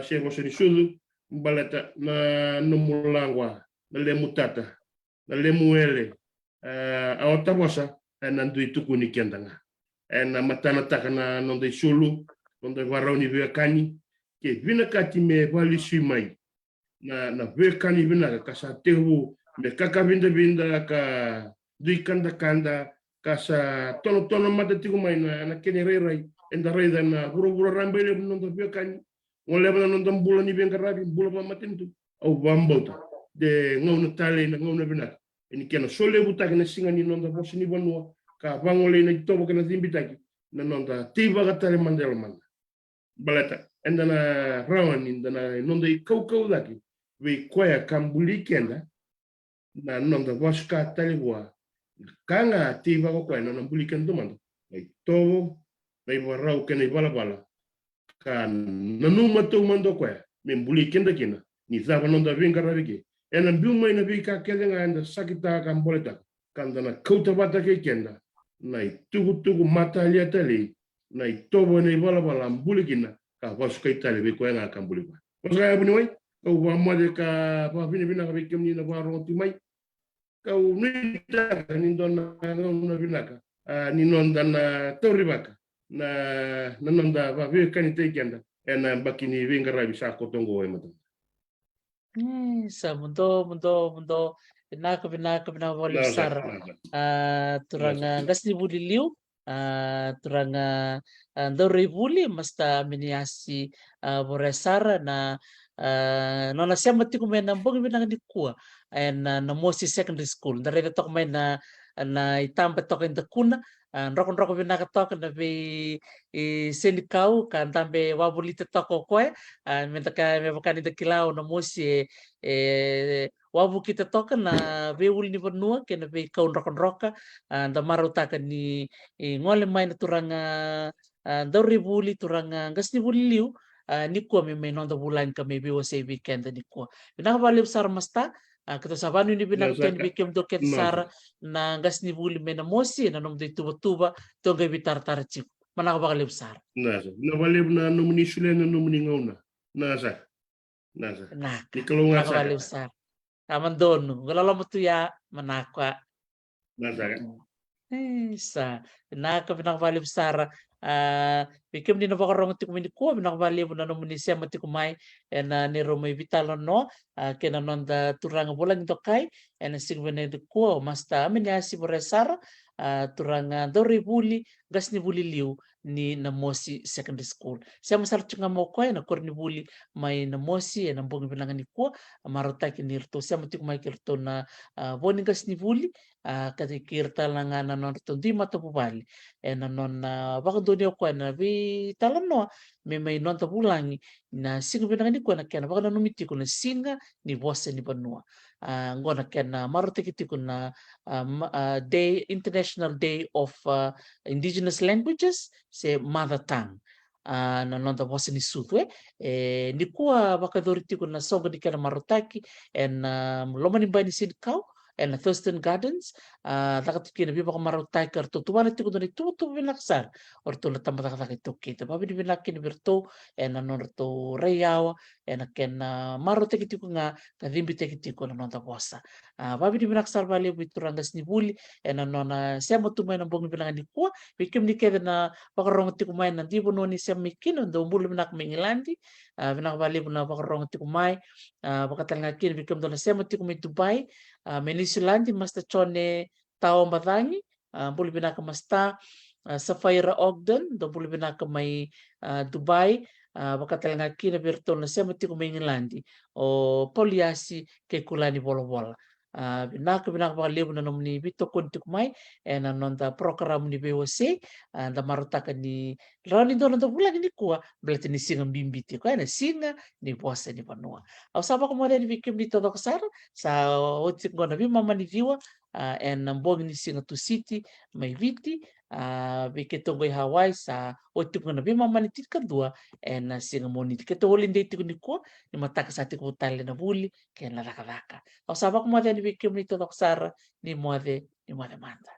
Speaker 2: se boseni susu balata na numulangwa na lemutata na lemuele awata bosa na ndui tukuni kendanga na matana takana nonda sulu nonda varoni vekani ke vina kati me vali simai na vekani vina ka sa tehu me kaka vinda ka dui kanda kasa tono mata tiku mai na kene rerai enda reida na buru rambele nonda vekani ngole bana nonda bula ni venga rabi bula ba matintu au bambota de ngona tale na ngona vina ini kena sole buta kena singa ni nonda bosini banua ka bangole na tobo kena zimbitaki na nonda tiba ka tale mandela man balata endana rawan indana nonda kau daki we koya kambuli kenda na nonda waska talibwa kanga tiba ko koya na mbuli kenda mando ai tobo ai warau kena bala kan nanuma to mando koya me mbuli kenda kina ni zaba nonda vinga rabike ena biuma ina vika kelenga enda sakita kan boleta kandana kauta bata ke kenda nai tugu mata lia tali nai tobo nei bala mbuli kina ka wasuka itali be ko nga kambuli ba wasuka buni wai ka wa made ka pa bina ka be kemni na baro ti mai ka unita ni donna na bina ka ninonda na tauribaka na nanonda vavi kanite kianda ena bakini vinga rabi sa kotongo e mata
Speaker 1: Sa mundo pinaka wali besar turanga ngas ni buli liu turanga ndore buli masta miniasi boresara na nona siya mati ko mena mbong binang di kuwa na Mosi Secondary School ndare tok may na itamba tok in the kuna rokon binaka tok na be senikau kan tambe wabulita tok ko menta ka me bakani de kilao na Mosi wabu kita tok na be ul ni benua ke na be kaun rokon da marutaka ni ngole mai na turanga ndore buli turanga ngas ni buli liu ni kuwa may nonda bulan ka maybe was a weekend ni kuwa pinakabalib sar masta kita sabanu ni binakten bikem doket sar na ngas ni buli may na Mosi na nom de tuba to ga bitar tarchip manakabalib sar
Speaker 2: nasa na valib na numuni sule na numuni ngauna nasa ni kalunga
Speaker 1: manakabalib sar amandonu galala mo tuya manakwa
Speaker 2: nasa
Speaker 1: sa pinakabalib sar bikem ni nabakarong ti kumini ko binakabali mo na nomunisya mati kumay na ni Romay Vitalon no kena nonda turanga bulan ito kay na sigwene de ko masta aminyasi boresar turanga dori buli gas ni buli liu ni na Mosi Secondary School siya masar chunga mo ko na kor ni buli may na Mosi na bungi binangan ni ko marota kinirto siya mati kumay kirto na boni gas ni buli kasi kirta lang na non di matapubali na non baka doon ko na vi talan no may non tapulangi na singa binangan ko na kena baka numiti ko na singa ni boss ni banua ngona kena marutiki ko na International Day of Indigenous Languages se mother tongue na non boss ni sutwe ni kuwa baka doriti ko na songa di kena marutaki loma ni bani sin kau na Thurston Gardens takatuki na biba ko marutay karto tuwala tiko na tuto binaksar or to na tamata kita babi di binakin birto na norto reyawa na ken marutay kitiko nga kadimbi kitiko na nonta bosa babi di binaksar bali biturangas ni buli na nona siya mo tumay na bong binangan ni kuwa bikim ni keda na pakarong tiko may na di bono ni siya mikin do bulu binak mingilandi binakabali na pakarong tiko may pakatangakin bikim do na siya mo tiko may Dubai Menisulandi masta chone tao matangi buli binaka masta Sapphire Ogden do buli binaka may Dubai bakatalanga kina virtual na siya mati kumingilandi o poliasi kay kulani bola binaka bakalibo na nomni bito kunti kumay na nonda program ni BOC da marutaka ni rani do nonda bulan ni kuwa belati ni singa bimbiti ko na singa ni bosa ni panua au saba ko mo ni bikim dito do kasara sa otik ko na bi mama ni viwa nambong ni singa tu city may viti bikito go Hawaii sa otik ko na bi mama ni tit kadua na singa mo ni kito holin date ko ni ko ni mataka sa ati ko tali na buli kaya na raka au saba ko mo ni bikim dito do kasara ni mo manda